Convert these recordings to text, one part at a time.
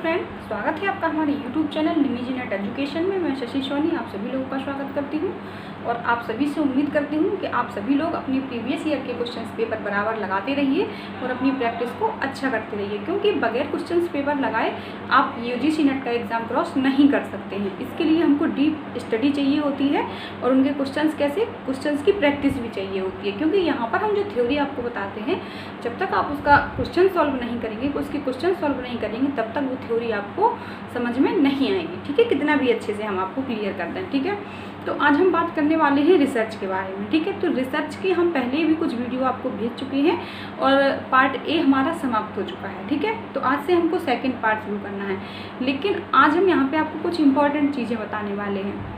Friend, स्वागत है आपका हमारे YouTube चैनल निमिजी नेट एजुकेशन में। मैं शशि सोनी आप सभी लोगों का स्वागत करती हूं और आप सभी से उम्मीद करती हूं कि आप सभी लोग अपने प्रीवियस ईयर के क्वेश्चंस पेपर बराबर लगाते रहिए और अपनी प्रैक्टिस को अच्छा करते रहिए, क्योंकि बगैर क्वेश्चंस पेपर लगाए आप UGC नेट का एग्ज़ाम क्रॉस नहीं कर सकते हैं। इसके लिए हमको डीप स्टडी चाहिए होती है और उनके क्वेश्चंस की प्रैक्टिस भी चाहिए होती है, क्योंकि यहाँ पर हम जो थ्योरी आपको बताते हैं, जब तक आप उसका क्वेश्चन सॉल्व नहीं करेंगे, उसके क्वेश्चन सॉल्व नहीं करेंगे, तब तक वो थ्योरी आपको समझ में नहीं आएगी। ठीक है, कितना भी अच्छे से हम आपको क्लियर कर दें। ठीक है, तो आज हम बात करने वाले हैं रिसर्च के बारे में। ठीक है, तो रिसर्च की हम पहले भी कुछ वीडियो आपको भेज चुके हैं और पार्ट ए हमारा समाप्त हो चुका है। ठीक है, तो आज से हमको सेकंड पार्ट शुरू करना है, लेकिन आज हम यहाँ पे आपको कुछ इंपॉर्टेंट चीज़ें बताने वाले हैं।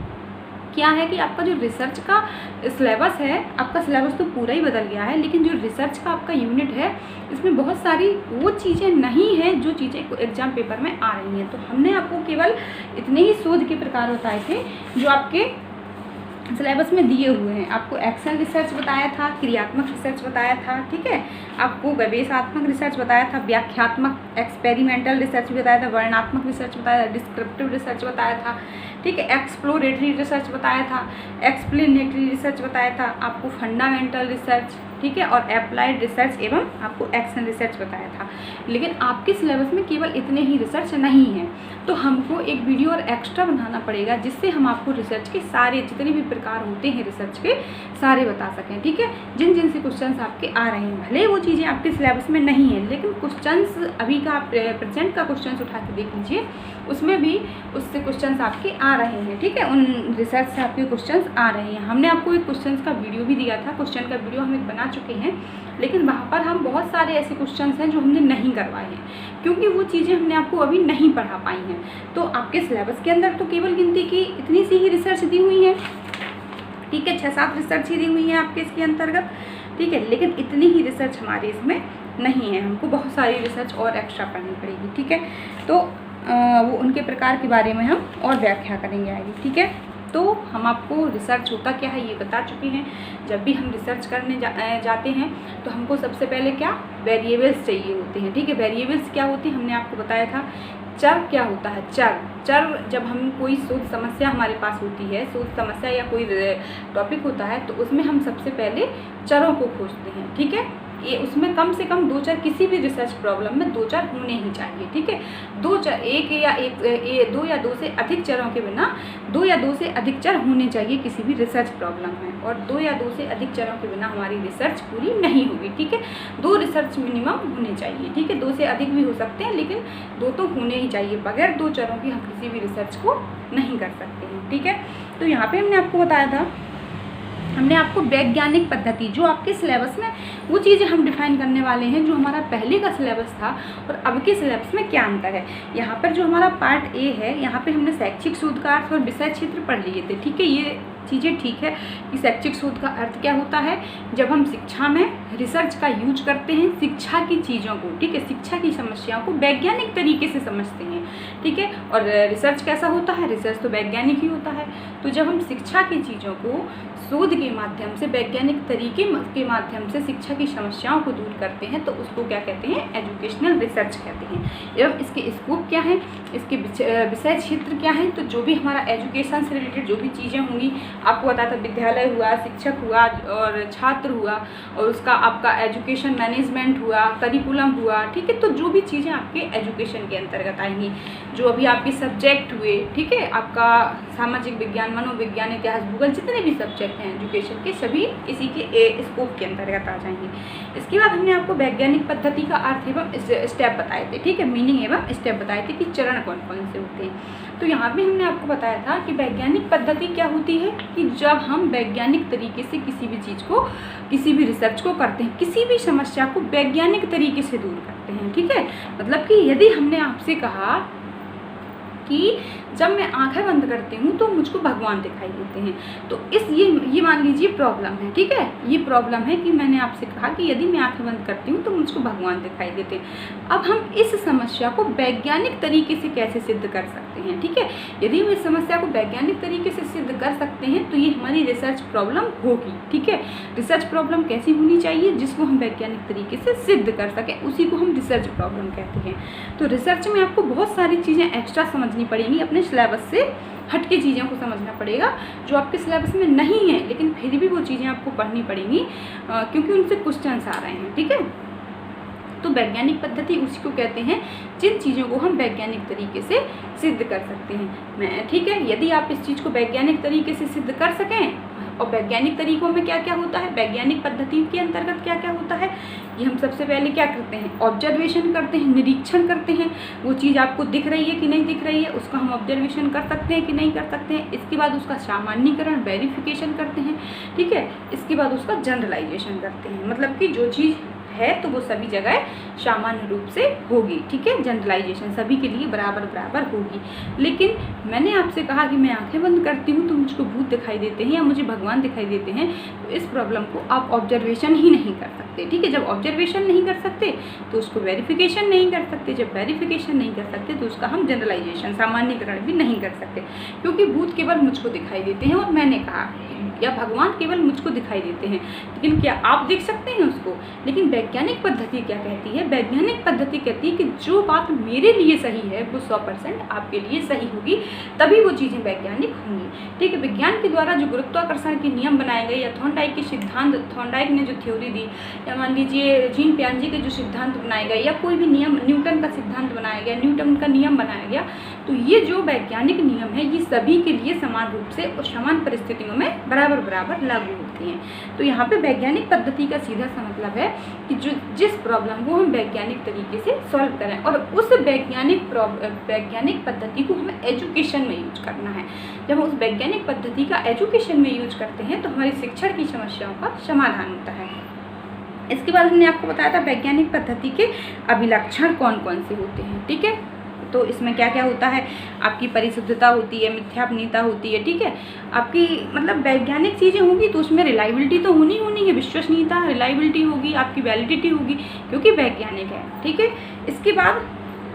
क्या है कि आपका जो रिसर्च का सिलेबस है, आपका सिलेबस तो पूरा ही बदल गया है, लेकिन जो रिसर्च का आपका यूनिट है, इसमें बहुत सारी वो चीज़ें नहीं हैं जो चीज़ें एग्जाम पेपर में आ रही हैं। तो हमने आपको केवल इतने ही शोध के प्रकार बताए थे जो आपके सिलेबस में दिए हुए हैं। आपको एक्शन रिसर्च बताया था, क्रियात्मक रिसर्च बताया था, ठीक है, आपको गवेषणात्मक रिसर्च बताया था, व्याख्यात्मक एक्सपेरिमेंटल रिसर्च बताया था, वर्णनात्मक रिसर्च बताया था, डिस्क्रिप्टिव रिसर्च बताया था, ठीक है, एक्सप्लोरेटरी रिसर्च बताया था, एक्सप्लेनेटरी रिसर्च बताया था, आपको फंडामेंटल रिसर्च, ठीक है, और अप्लाइड रिसर्च एवं आपको एक्शन रिसर्च बताया था। लेकिन आपके सिलेबस में केवल इतने ही रिसर्च नहीं हैं, तो हमको एक वीडियो और एक्स्ट्रा बनाना पड़ेगा, जिससे हम आपको रिसर्च के सारे जितने भी प्रकार होते हैं रिसर्च के सारे बता सकें। ठीक है, जिन जिन से क्वेश्चंस आपके आ रहे हैं, भले वो चीज़ें आपके सिलेबस में नहीं है, लेकिन क्वेश्चंस अभी का प्रेजेंट का क्वेश्चंस उठा के देख लीजिए, उसमें भी उससे क्वेश्चंस आपके आ रहे हैं। ठीक है, उन रिसर्च से आपके क्वेश्चंस आ रहे हैं। हमने आपको एक क्वेश्चंस का वीडियो भी दिया था, क्वेश्चन का वीडियो हम एक बना चुके हैं, लेकिन वहाँ पर हम बहुत सारे ऐसे क्वेश्चंस हैं जो हमने नहीं करवाए हैं, क्योंकि वो चीज़ें हमने आपको अभी नहीं पढ़ा पाई हैं। तो आपके सिलेबस के अंदर तो केवल गिनती की इतनी सी ही रिसर्च दी हुई है, ठीक है, 6-7 रिसर्च ही दी हुई है आपके इसके अंतर्गत, ठीक है, लेकिन इतनी ही रिसर्च हमारे इसमें नहीं है, हमको बहुत सारी रिसर्च और एक्स्ट्रा पढ़नी पड़ेगी। ठीक है, तो वो उनके प्रकार के बारे में हम और व्याख्या करेंगे आगे। ठीक है, तो हम आपको रिसर्च होता क्या है ये बता चुके हैं। जब भी हम रिसर्च करने जाते हैं तो हमको सबसे पहले क्या वेरिएबल्स चाहिए होते हैं। ठीक है, वेरिएबल्स क्या होती हैं हमने आपको बताया था। चर क्या होता है, चर जब हम कोई शोध समस्या हमारे पास होती है, शोध समस्या या कोई टॉपिक होता है, तो उसमें हम सबसे पहले चरों को खोजते हैं। ठीक है, ये उसमें कम से कम 2 चर, किसी भी रिसर्च प्रॉब्लम में 2 चर होने ही चाहिए। ठीक है, 2 चर, 2 या 2 से अधिक चरों के बिना 2 या 2 से अधिक चर होने चाहिए किसी भी रिसर्च प्रॉब्लम में, और 2 या 2 से अधिक चरों के बिना हमारी रिसर्च पूरी नहीं होगी। ठीक है, 2 रिसर्च मिनिमम होने चाहिए। ठीक है, 2 से अधिक भी हो सकते हैं, लेकिन 2 तो होने ही चाहिए। बगैर 2 चरों की हम किसी भी रिसर्च को नहीं कर सकते हैं। ठीक है, तो यहाँ पे हमने आपको बताया था, हमने आपको वैज्ञानिक पद्धति, जो आपके सिलेबस में वो चीज़ें हम डिफाइन करने वाले हैं जो हमारा पहले का सिलेबस था और अब के सिलेबस में क्या अंतर है। यहाँ पर जो हमारा पार्ट ए है, यहाँ पे हमने शैक्षिक शोध का अर्थ और विषय क्षेत्र पढ़ लिए थे। ठीक है, ये चीज़ें ठीक है कि शैक्षिक शोध का अर्थ क्या होता है, जब हम शिक्षा में रिसर्च का यूज करते हैं, शिक्षा की चीज़ों को, ठीक है, शिक्षा की समस्याओं को वैज्ञानिक तरीके से समझते हैं। ठीक है, और रिसर्च कैसा होता है, रिसर्च तो वैज्ञानिक ही होता है। तो जब हम शिक्षा की चीज़ों को शोध के माध्यम से, वैज्ञानिक तरीके के माध्यम से शिक्षा की समस्याओं को दूर करते हैं, तो उसको क्या कहते हैं, एजुकेशनल रिसर्च कहते हैं। एवं इसके स्कोप क्या है, इसके विषय क्षेत्र क्या है, तो जो भी हमारा एजुकेशन से रिलेटेड जो भी चीज़ें होंगी, आपको बताया था विद्यालय हुआ, शिक्षक हुआ और छात्र हुआ, और उसका आपका एजुकेशन मैनेजमेंट हुआ, करिकुलम हुआ। ठीक है, तो जो भी चीज़ें आपके एजुकेशन के अंतर्गत आएंगी, जो अभी आपके सब्जेक्ट हुए, ठीक है, आपका सामाजिक विज्ञान, मनोविज्ञान, इतिहास, भूगोल, जितने भी सब्जेक्ट हैं एजुकेशन के, सभी इसी के स्कोप के अंतर्गत आ जाएंगे। इसके बाद हमने आपको वैज्ञानिक पद्धति का अर्थ एवं स्टेप बताए थे। ठीक है, मीनिंग एवं स्टेप बताए थे कि चरण कौन कौन से होते हैं। तो यहाँ पे हमने आपको बताया था कि वैज्ञानिक पद्धति क्या होती है, कि जब हम वैज्ञानिक तरीके से किसी भी चीज़ को, किसी भी रिसर्च को करते हैं, किसी भी समस्या को वैज्ञानिक तरीके से दूर करते हैं। ठीक है, मतलब कि यदि हमने आपसे कहा कि जब मैं आंखें बंद करती हूँ तो मुझको भगवान दिखाई देते हैं। तो ये मान लीजिए प्रॉब्लम है, ठीक है, ये प्रॉब्लम है कि मैंने आपसे कहा कि यदि मैं आंखें बंद करती हूँ तो मुझको भगवान दिखाई देते हैं। अब हम इस समस्या को वैज्ञानिक तरीके से कैसे सिद्ध कर सकते हैं, ठीक है। यदि हम इस समस्या को वैज्ञानिक तरीके से सिद्ध कर सकते हैं तो ये हमारी रिसर्च प्रॉब्लम होगी, ठीक है। रिसर्च प्रॉब्लम कैसी होनी चाहिए, जिसको हम वैज्ञानिक तरीके से सिद्ध कर सकें, उसी को हम रिसर्च प्रॉब्लम कहते हैं। तो रिसर्च में आपको बहुत सारी चीज़ें एक्स्ट्रा समझनी पड़ेंगी, अपने सिलेबस से हटके चीज़ों को समझना पड़ेगा जो आपके सिलेबस में नहीं है, लेकिन फिर भी वो चीज़ें आपको पढ़नी पड़ेंगी क्योंकि उनसे क्वेश्चंस आ रहे हैं, ठीक है। तो वैज्ञानिक पद्धति उसी को कहते हैं जिन चीज़ों को हम वैज्ञानिक तरीके से सिद्ध कर सकते हैं। ठीक है, यदि आप इस चीज़ को वैज्ञानिक तरीके से सिद्ध कर सकें, और वैज्ञानिक तरीकों में क्या क्या होता है, वैज्ञानिक पद्धति के अंतर्गत क्या क्या होता है, ये हम सबसे पहले क्या करते हैं, ऑब्जर्वेशन करते हैं, निरीक्षण करते हैं। वो चीज़ आपको दिख रही है कि नहीं दिख रही है, उसका हम ऑब्जर्वेशन कर सकते हैं कि नहीं कर सकते हैं। इसके बाद उसका सामान्यीकरण, वेरिफिकेशन करते हैं, ठीक है। इसके बाद उसका जनरलाइजेशन करते हैं, मतलब कि जो चीज़ है तो वो सभी जगह सामान्य रूप से होगी, ठीक है। जनरलाइजेशन सभी के लिए बराबर बराबर होगी। लेकिन मैंने आपसे कहा कि मैं आंखें बंद करती हूँ तो मुझको भूत दिखाई देते हैं या मुझे भगवान दिखाई देते हैं, तो इस प्रॉब्लम को आप ऑब्जर्वेशन ही नहीं कर सकते, ठीक है। जब ऑब्जर्वेशन नहीं कर सकते तो उसको वेरिफिकेशन नहीं कर सकते, जब वेरिफिकेशन नहीं कर सकते तो उसका हम जनरलाइजेशन, सामान्यीकरण भी नहीं कर सकते, क्योंकि भूत केवल मुझको दिखाई देते हैं और मैंने कहा, या भगवान केवल मुझको दिखाई देते हैं, लेकिन क्या आप देख सकते हैं उसको। लेकिन वैज्ञानिक पद्धति क्या कहती है, वैज्ञानिक पद्धति कहती है कि जो बात मेरे लिए सही है वो 100% आपके लिए सही होगी, तभी वो चीज़ें वैज्ञानिक होंगी, ठीक है। विज्ञान के द्वारा जो गुरुत्वाकर्षण के नियम बनाए गए, या थॉर्नडाइक के सिद्धांत, थॉर्नडाइक ने जो थ्योरी दी, या मान लीजिए जीन पियाजे के जो सिद्धांत बनाए गए, या कोई भी नियम, न्यूटन का सिद्धांत बनाया गया, न्यूटन का नियम बनाया गया, तो ये जो वैज्ञानिक नियम है ये सभी के लिए समान रूप से और समान परिस्थितियों में बराबर बराबर लागू होती हैं। तो यहाँ पे वैज्ञानिक पद्धति का सीधा सा मतलब है कि जो जिस प्रॉब्लम को हम वैज्ञानिक तरीके से सॉल्व करें, और उस वैज्ञानिक पद्धति को हमें एजुकेशन में यूज करना है। जब हम उस वैज्ञानिक पद्धति का एजुकेशन में यूज करते हैं तो हमारी शिक्षण की समस्याओं का समाधान होता है। इसके बाद हमने आपको बताया था वैज्ञानिक पद्धति के अभिलक्षण कौन कौन से होते हैं, ठीक है। तो इसमें क्या क्या होता है, आपकी परिशुद्धता होती है, मिथ्यापनीयता होती है, ठीक है। आपकी मतलब वैज्ञानिक चीज़ें होंगी तो उसमें रिलायबिलिटी तो होनी है, विश्वसनीयता, रिलायबिलिटी होगी, आपकी वैलिडिटी होगी, क्योंकि वैज्ञानिक है, ठीक है। इसके बाद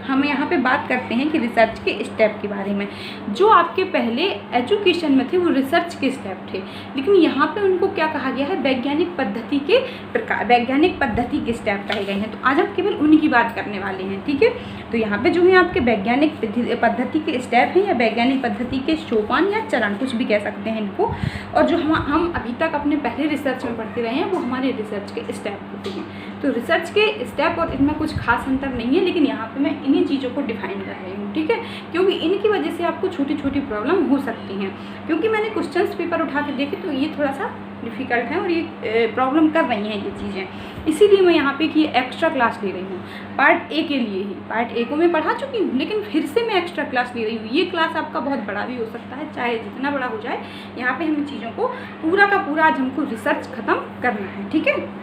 हम यहाँ पे बात करते हैं कि रिसर्च के स्टेप के बारे में। जो आपके पहले एजुकेशन में थे वो रिसर्च के स्टेप थे, लेकिन यहाँ पे उनको क्या कहा गया है, वैज्ञानिक पद्धति के प्रकार, वैज्ञानिक पद्धति के स्टेप कहे गए हैं। तो आज हम केवल उन्हीं की बात करने वाले हैं, ठीक है। तो यहाँ पे जो है आपके वैज्ञानिक पद्धति के स्टेप हैं, या वैज्ञानिक पद्धति के सोपान या चरण, कुछ भी कह सकते हैं इनको। और जो हम अभी तक अपने पहले रिसर्च में पढ़ते रहे हैं वो हमारे रिसर्च के स्टेप होते हैं। तो रिसर्च के स्टेप और इनमें कुछ खास अंतर नहीं है, लेकिन यहाँ पे मैं इन्हीं चीज़ों को डिफाइन कर रही हूँ, ठीक है, क्योंकि इनकी वजह से आपको छोटी छोटी प्रॉब्लम हो सकती हैं। क्योंकि मैंने क्वेश्चंस पेपर उठा के देखे तो ये थोड़ा सा डिफ़िकल्ट है और ये प्रॉब्लम कर रही हैं ये चीज़ें, इसीलिए मैं यहाँ पे कि एक्स्ट्रा क्लास ले रही हूँ पार्ट ए के लिए ही। पार्ट ए को मैं पढ़ा चुकी हूँ, लेकिन फिर से मैं एक्स्ट्रा क्लास ले रही हूँ। ये क्लास आपका बहुत बड़ा भी हो सकता है, चाहे जितना बड़ा हो जाए। यहाँ पे हमें चीज़ों को पूरा का पूरा आज हमको रिसर्च ख़त्म करना है, ठीक है।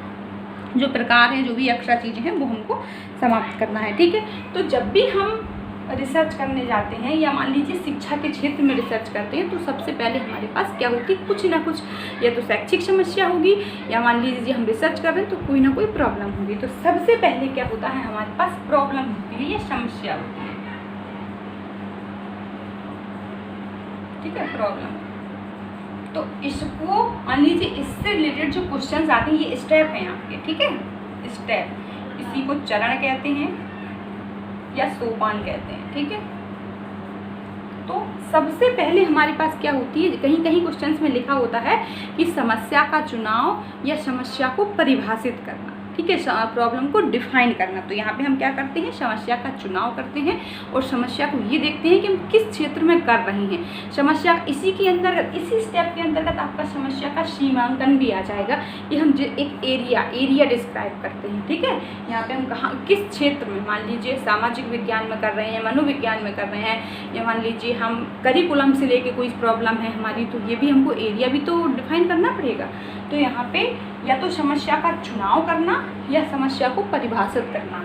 जो प्रकार हैं, जो भी एक्स्ट्रा चीज़ें हैं वो हमको समाप्त करना है, ठीक है। तो जब भी हम रिसर्च करने जाते हैं, या मान लीजिए शिक्षा के क्षेत्र में रिसर्च करते हैं, तो सबसे पहले हमारे पास क्या होती है, कुछ ना कुछ या तो शैक्षिक समस्या होगी, या मान लीजिए हम रिसर्च कर रहे हैं तो कोई ना कोई प्रॉब्लम होगी। तो सबसे पहले क्या होता है, हमारे पास प्रॉब्लम होती है या समस्या होती है, ठीक है, प्रॉब्लम। तो इसको मान लीजिए, इससे रिलेटेड जो क्वेश्चंस आते हैं ये स्टेप हैं आपके, ठीक है, स्टेप। इसी को चरण कहते हैं या सोपान कहते हैं, ठीक है। तो सबसे पहले हमारे पास क्या होती है, कहीं कहीं क्वेश्चंस में लिखा होता है कि समस्या का चुनाव या समस्या को परिभाषित करना, ठीक है, प्रॉब्लम को डिफाइन करना। तो यहाँ पे हम क्या करते हैं, समस्या का चुनाव करते हैं और समस्या को ये देखते हैं कि हम किस क्षेत्र में कर रहे हैं समस्या। इसी के अंतर्गत, इसी स्टेप के अंतर्गत आपका समस्या का सीमांकन भी आ जाएगा कि हम एक एरिया डिस्क्राइब करते हैं, ठीक है। यहाँ पे हम कहाँ, किस क्षेत्र में, मान लीजिए सामाजिक विज्ञान में कर रहे हैं, मनोविज्ञान में कर रहे हैं, या मान लीजिए हम करिकुलम से लेके कोई प्रॉब्लम है हमारी, तो ये भी हमको एरिया भी तो डिफाइन करना पड़ेगा। तो यहाँ पे या तो समस्या का चुनाव करना या समस्या को परिभाषित करना।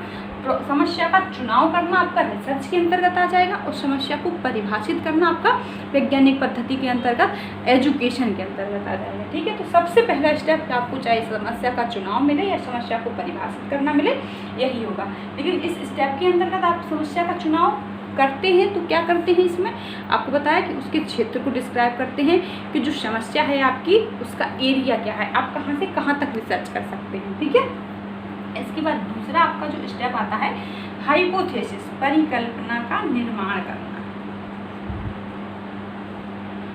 समस्या का चुनाव करना आपका रिसर्च के अंतर्गत आ जाएगा और समस्या को परिभाषित करना आपका वैज्ञानिक पद्धति के अंतर्गत एजुकेशन के अंतर्गत आ जाएगा। ठीक है, तो सबसे पहला स्टेप आपको चाहे समस्या का चुनाव मिले या समस्या को परिभाषित करना मिले, यही होगा। लेकिन इस स्टेप के अंतर्गत आप समस्या का चुनाव करते हैं तो क्या करते हैं, इसमें आपको बताया कि उसके क्षेत्र को डिस्क्राइब करते हैं कि जो समस्या है आपकी उसका एरिया क्या है, आप कहाँ से कहाँ तक रिसर्च कर सकते हैं। ठीक है, इसके बाद दूसरा आपका जो स्टेप आता है हाइपोथेसिस, परिकल्पना का निर्माण करना,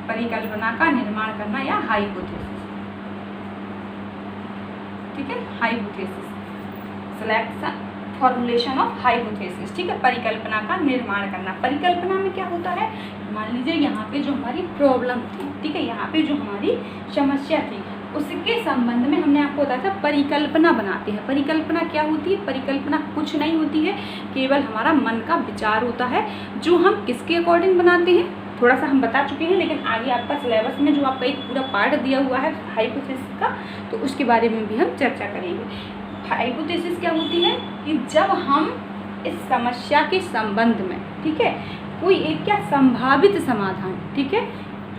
परिकल्पना का निर्माण करना या हाइपोथेसिस। ठीक है, hypothesis, selection formulation of hypothesis. ठीक है, परिकल्पना का निर्माण करना। परिकल्पना में क्या होता है, मान लीजिए यहाँ पे जो हमारी प्रॉब्लम थी, ठीक है, यहाँ पे जो हमारी समस्या थी उसके संबंध में हमने आपको बताया था परिकल्पना बनाते हैं। परिकल्पना क्या होती है, परिकल्पना कुछ नहीं होती है, केवल हमारा मन का विचार होता है जो हम किसके अकॉर्डिंग बनाते हैं, थोड़ा सा हम बता चुके हैं, लेकिन आगे आपका सिलेबस में जो आपका एक पूरा पार्ट दिया हुआ है हाइपोथेसिस का, तो उसके बारे में भी हम चर्चा करेंगे। हाइपोथेसिस क्या होती है कि जब हम इस समस्या के संबंध में, ठीक है, कोई एक क्या संभावित समाधान, ठीक है,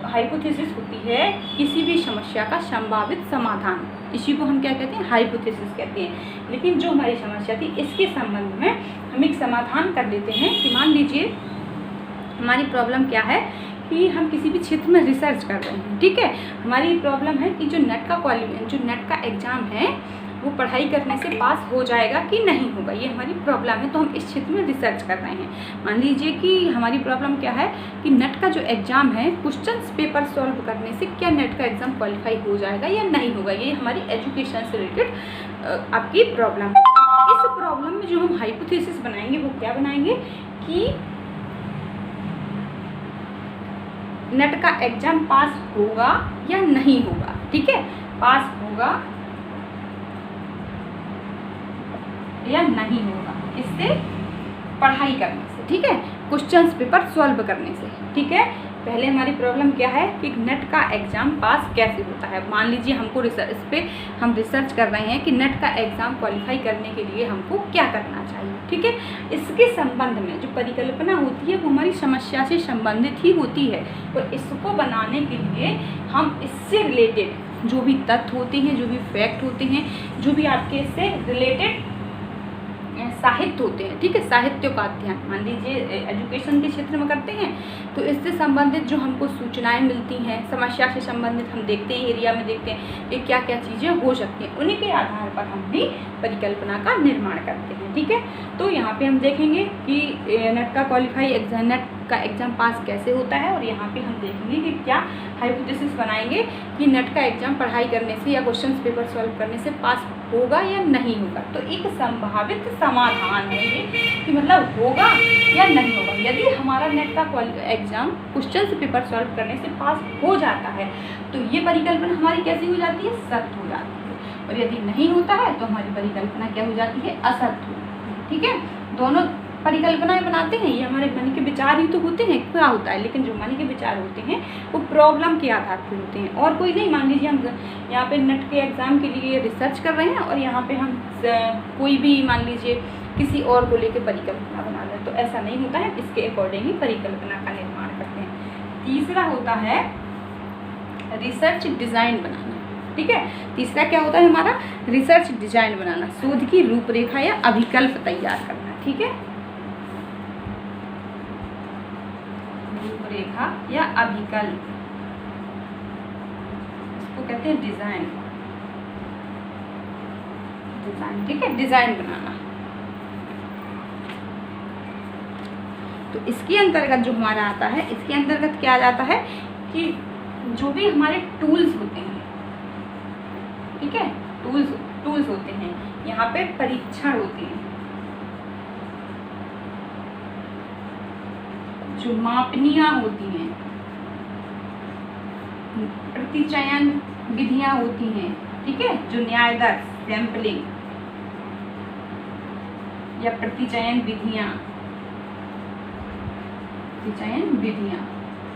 हाइपोथेसिस होती है किसी भी समस्या का संभावित समाधान, इसी को हम क्या कहते हैं, हाइपोथेसिस कहते हैं। लेकिन जो हमारी समस्या थी इसके संबंध में हम एक समाधान कर लेते हैं कि मान लीजिए हमारी प्रॉब्लम क्या है कि हम किसी भी क्षेत्र में रिसर्च कर रहे हैं। ठीक है, हमारी प्रॉब्लम है कि जो नेट का एग्ज़ाम है वो पढ़ाई करने से पास हो जाएगा कि नहीं होगा, ये हमारी प्रॉब्लम है। तो हम इस क्षेत्र में रिसर्च कर रहे हैं। मान लीजिए कि हमारी प्रॉब्लम क्या है कि नेट का जो एग्ज़ाम है क्वेश्चंस पेपर सॉल्व करने से क्या नेट का एग्ज़ाम क्वालिफाई हो जाएगा या नहीं होगा, ये हमारी एजुकेशन से रिलेटेड आपकी प्रॉब्लम है। इस प्रॉब्लम में जो हम हाइपोथेसिस बनाएंगे वो क्या बनाएंगे कि नेट का एग्ज़ाम पास होगा या नहीं होगा। ठीक है, पास होगा या नहीं होगा इससे पढ़ाई करने से। ठीक है, क्वेश्चंस पेपर सॉल्व करने से। ठीक है, पहले हमारी प्रॉब्लम क्या है कि नेट का एग्ज़ाम पास कैसे होता है। मान लीजिए हमको इस पे हम रिसर्च कर रहे हैं कि नेट का एग्ज़ाम क्वालिफाई करने के लिए हमको क्या करना चाहिए। ठीक है, इसके संबंध में जो परिकल्पना होती है वो हमारी समस्या से संबंधित ही होती है और इसको बनाने के लिए हम इससे रिलेटेड जो भी तथ्य होते हैं, जो भी फैक्ट होते हैं, जो भी आपके इससे रिलेटेड साहित्य होते हैं, ठीक है, साहित्य का अध्ययन मान लीजिए एजुकेशन के क्षेत्र में करते हैं तो इससे संबंधित जो हमको सूचनाएं मिलती हैं, समस्या से संबंधित हम देखते हैं, एरिया में देखते हैं कि क्या क्या चीज़ें हो सकती हैं, उन्हीं के आधार पर हम भी परिकल्पना का निर्माण करते हैं। ठीक है, तो यहाँ पे हम देखेंगे कि नेट का नेट का एग्ज़ाम पास कैसे होता है और यहाँ पे हम देखेंगे कि क्या हाइपोथेसिस बनाएंगे कि नेट का एग्ज़ाम पढ़ाई करने से या क्वेश्चन पेपर सॉल्व करने से पास होगा या नहीं होगा। तो एक संभावित समाधान है ये कि मतलब होगा या नहीं होगा। यदि हमारा नेट का एग्ज़ाम क्वेश्चन पेपर सॉल्व करने से पास हो जाता है तो ये परिकल्पना हमारी कैसी हो जाती है, सत्य हो जाती है, और यदि नहीं होता है तो हमारी परिकल्पना क्या हो जाती है, असत्य हो जाती है। ठीक है, दोनों परिकल्पनाएं बनाते हैं, ये हमारे मन के विचार ही तो होते हैं, क्या होता है, लेकिन जो मन के विचार होते हैं वो प्रॉब्लम के आधार पर होते हैं और कोई नहीं। मान लीजिए हम यहाँ पे नेट के एग्ज़ाम के लिए रिसर्च कर रहे हैं और यहाँ पे हम कोई भी मान लीजिए किसी और को लेकर परिकल्पना बना रहे हैं, तो ऐसा नहीं होता है, इसके अकॉर्डिंग ही परिकल्पना का निर्माण करते हैं। तीसरा होता है रिसर्च डिज़ाइन बनाना। ठीक है, तीसरा क्या होता है हमारा, रिसर्च डिज़ाइन बनाना, शोध की रूपरेखा या अभिकल्प तैयार करना। ठीक है, रूपरेखा या अभिकल्प, इसको कहते हैं डिजाइन। ठीक है, डिजाइन बनाना। तो इसके अंतर्गत जो हमारा आता है, इसके अंतर्गत क्या आ जाता है कि जो भी हमारे टूल्स होते हैं, ठीक है, टूल्स होते हैं, यहाँ पे परीक्षण होते हैं, जो मापनियाँ होती हैं, प्रतिचयन विधियाँ होती हैं, ठीक है, जो न्यायदर्श सैम्पलिंग या प्रतिचयन विधियाँ,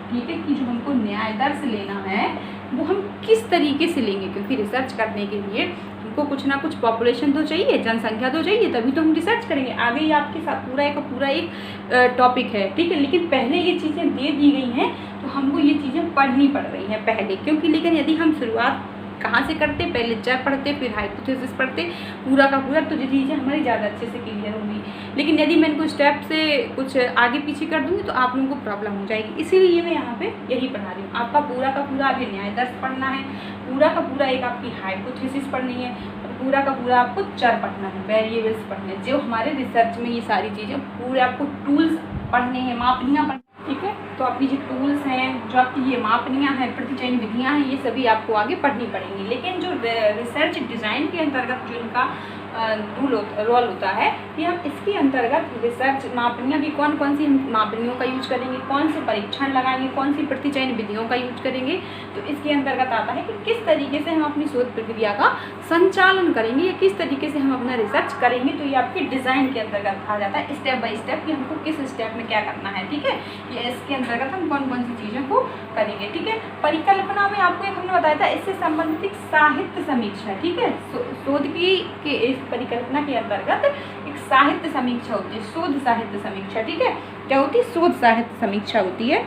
ठीक है, कि जो हमको न्यायदर्श लेना है वो हम किस तरीके से लेंगे, क्योंकि रिसर्च करने के लिए हमको हमको कुछ ना कुछ पॉपुलेशन तो चाहिए, जनसंख्या तो चाहिए, तभी तो हम रिसर्च करेंगे। आगे ही आपके साथ पूरा एक टॉपिक है, ठीक है। लेकिन पहले ये चीज़ें दे दी गई हैं तो हमको ये चीज़ें पढ़नी पड़ रही हैं पहले, क्योंकि लेकिन यदि हम शुरुआत कहाँ से करते, पहले लेक्चर पढ़ते फिर हाइपोथेसिस पढ़ते पूरा का पूरा, तो ये चीज़ें हमारी ज़्यादा अच्छे से क्लियर होंगी। लेकिन यदि मैं इनको स्टेप से कुछ आगे पीछे कर दूँगी तो आप लोगों को प्रॉब्लम हो जाएगी, इसीलिए मैं यहाँ पे यही पढ़ा रही हूँ। आपका पूरा का पूरा आगे न्याय दर्श पढ़ना है, पूरा का पूरा एक आपकी हाइपोथेसिस पढ़नी है, और पूरा का पूरा आपको चर पढ़ना है, वेरिएबल्स पढ़ने हैं, जो हमारे रिसर्च में ये सारी चीज़ें पूरे आपको टूल्स पढ़ने हैं, मापनियाँ पढ़नी, ठीक है। तो आपकी जो टूल्स हैं, जो आपकी ये मापनियाँ हैं, प्रतिचयन विधियाँ हैं, ये सभी आपको आगे पढ़नी पड़ेंगी। लेकिन जो रिसर्च डिज़ाइन के अंतर्गत जो इनका रोल होता है कि हम इसके अंतर्गत रिसर्च मापनियाँ की कौन कौन सी मापनियों का यूज करेंगे, कौन से परीक्षण लगाएंगे, कौन सी प्रतिचयन विधियों का यूज करेंगे, तो इसके अंतर्गत आता है कि किस तरीके से हम अपनी शोध प्रक्रिया का संचालन करेंगे या किस तरीके से हम अपना रिसर्च करेंगे। तो ये आपके डिज़ाइन के अंतर्गत आ जाता है, स्टेप बाय स्टेप कि हमको किस स्टेप में क्या करना है, ठीक है। ये इसके अंतर्गत हम कौन कौन सी चीज़ों को करेंगे, ठीक है। परिकल्पना में आपको एक हमने बताया था, इससे संबंधित साहित्य समीक्षा, ठीक है। शोध की के इस परिकल्पना के अंतर्गत एक साहित्य समीक्षा होती है, शोध साहित्य समीक्षा, ठीक है। क्या होती है? शोध साहित्य समीक्षा होती है।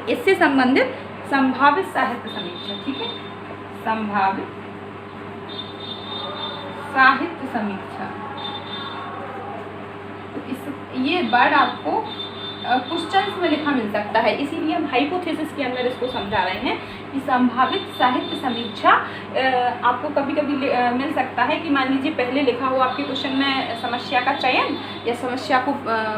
इससे संबंधित संभावित साहित्य समीक्षा, ठीक है, संभावित साहित्य समीक्षा। तो इस ये वर्ड आपको क्वेश्चंस में लिखा मिल सकता है, इसीलिए हम हाइपोथेसिस के अंदर इसको समझा रहे हैं कि संभावित साहित्य समीक्षा आपको कभी कभी मिल सकता है कि मान लीजिए पहले लिखा हो आपके क्वेश्चन में समस्या का चयन या समस्या को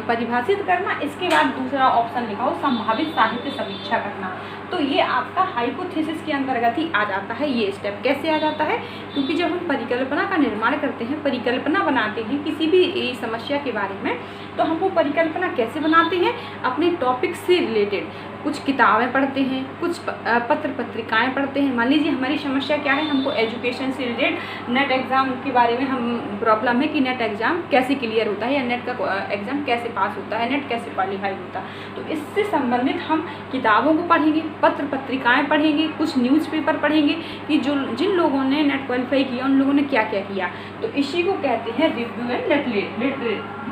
परिभाषित करना, इसके बाद दूसरा ऑप्शन लिखा हो संभावित साहित्य समीक्षा करना, तो ये आपका हाइपोथेसिस के अंतर्गत ही आ जाता है। ये स्टेप कैसे आ जाता है? क्योंकि जब हम परिकल्पना का निर्माण करते हैं, परिकल्पना बनाते हैं किसी भी समस्या के बारे में, तो हम वो परिकल्पना कैसे बनाते हैं? अपने टॉपिक से रिलेटेड कुछ किताबें पढ़ते हैं, कुछ पत्र पत्रिकाएं पढ़ते हैं। मान लीजिए हमारी समस्या क्या है, हमको एजुकेशन से रिलेटेड नेट एग्ज़ाम के बारे में हम प्रॉब्लम है कि नेट एग्ज़ाम कैसे क्लियर होता है या नेट का एग्ज़ाम कैसे पास होता है, नेट कैसे क्वालिफाई होता है। तो इससे संबंधित हम किताबों को पढ़ेंगे, पत्र पत्रिकाएँ पढ़ेंगे, कुछ न्यूज़पेपर पढ़ेंगे कि जो जिन लोगों ने नेट क्वालिफाई किया उन लोगों ने क्या क्या किया। तो इसी को कहते हैं रिव्यू एंड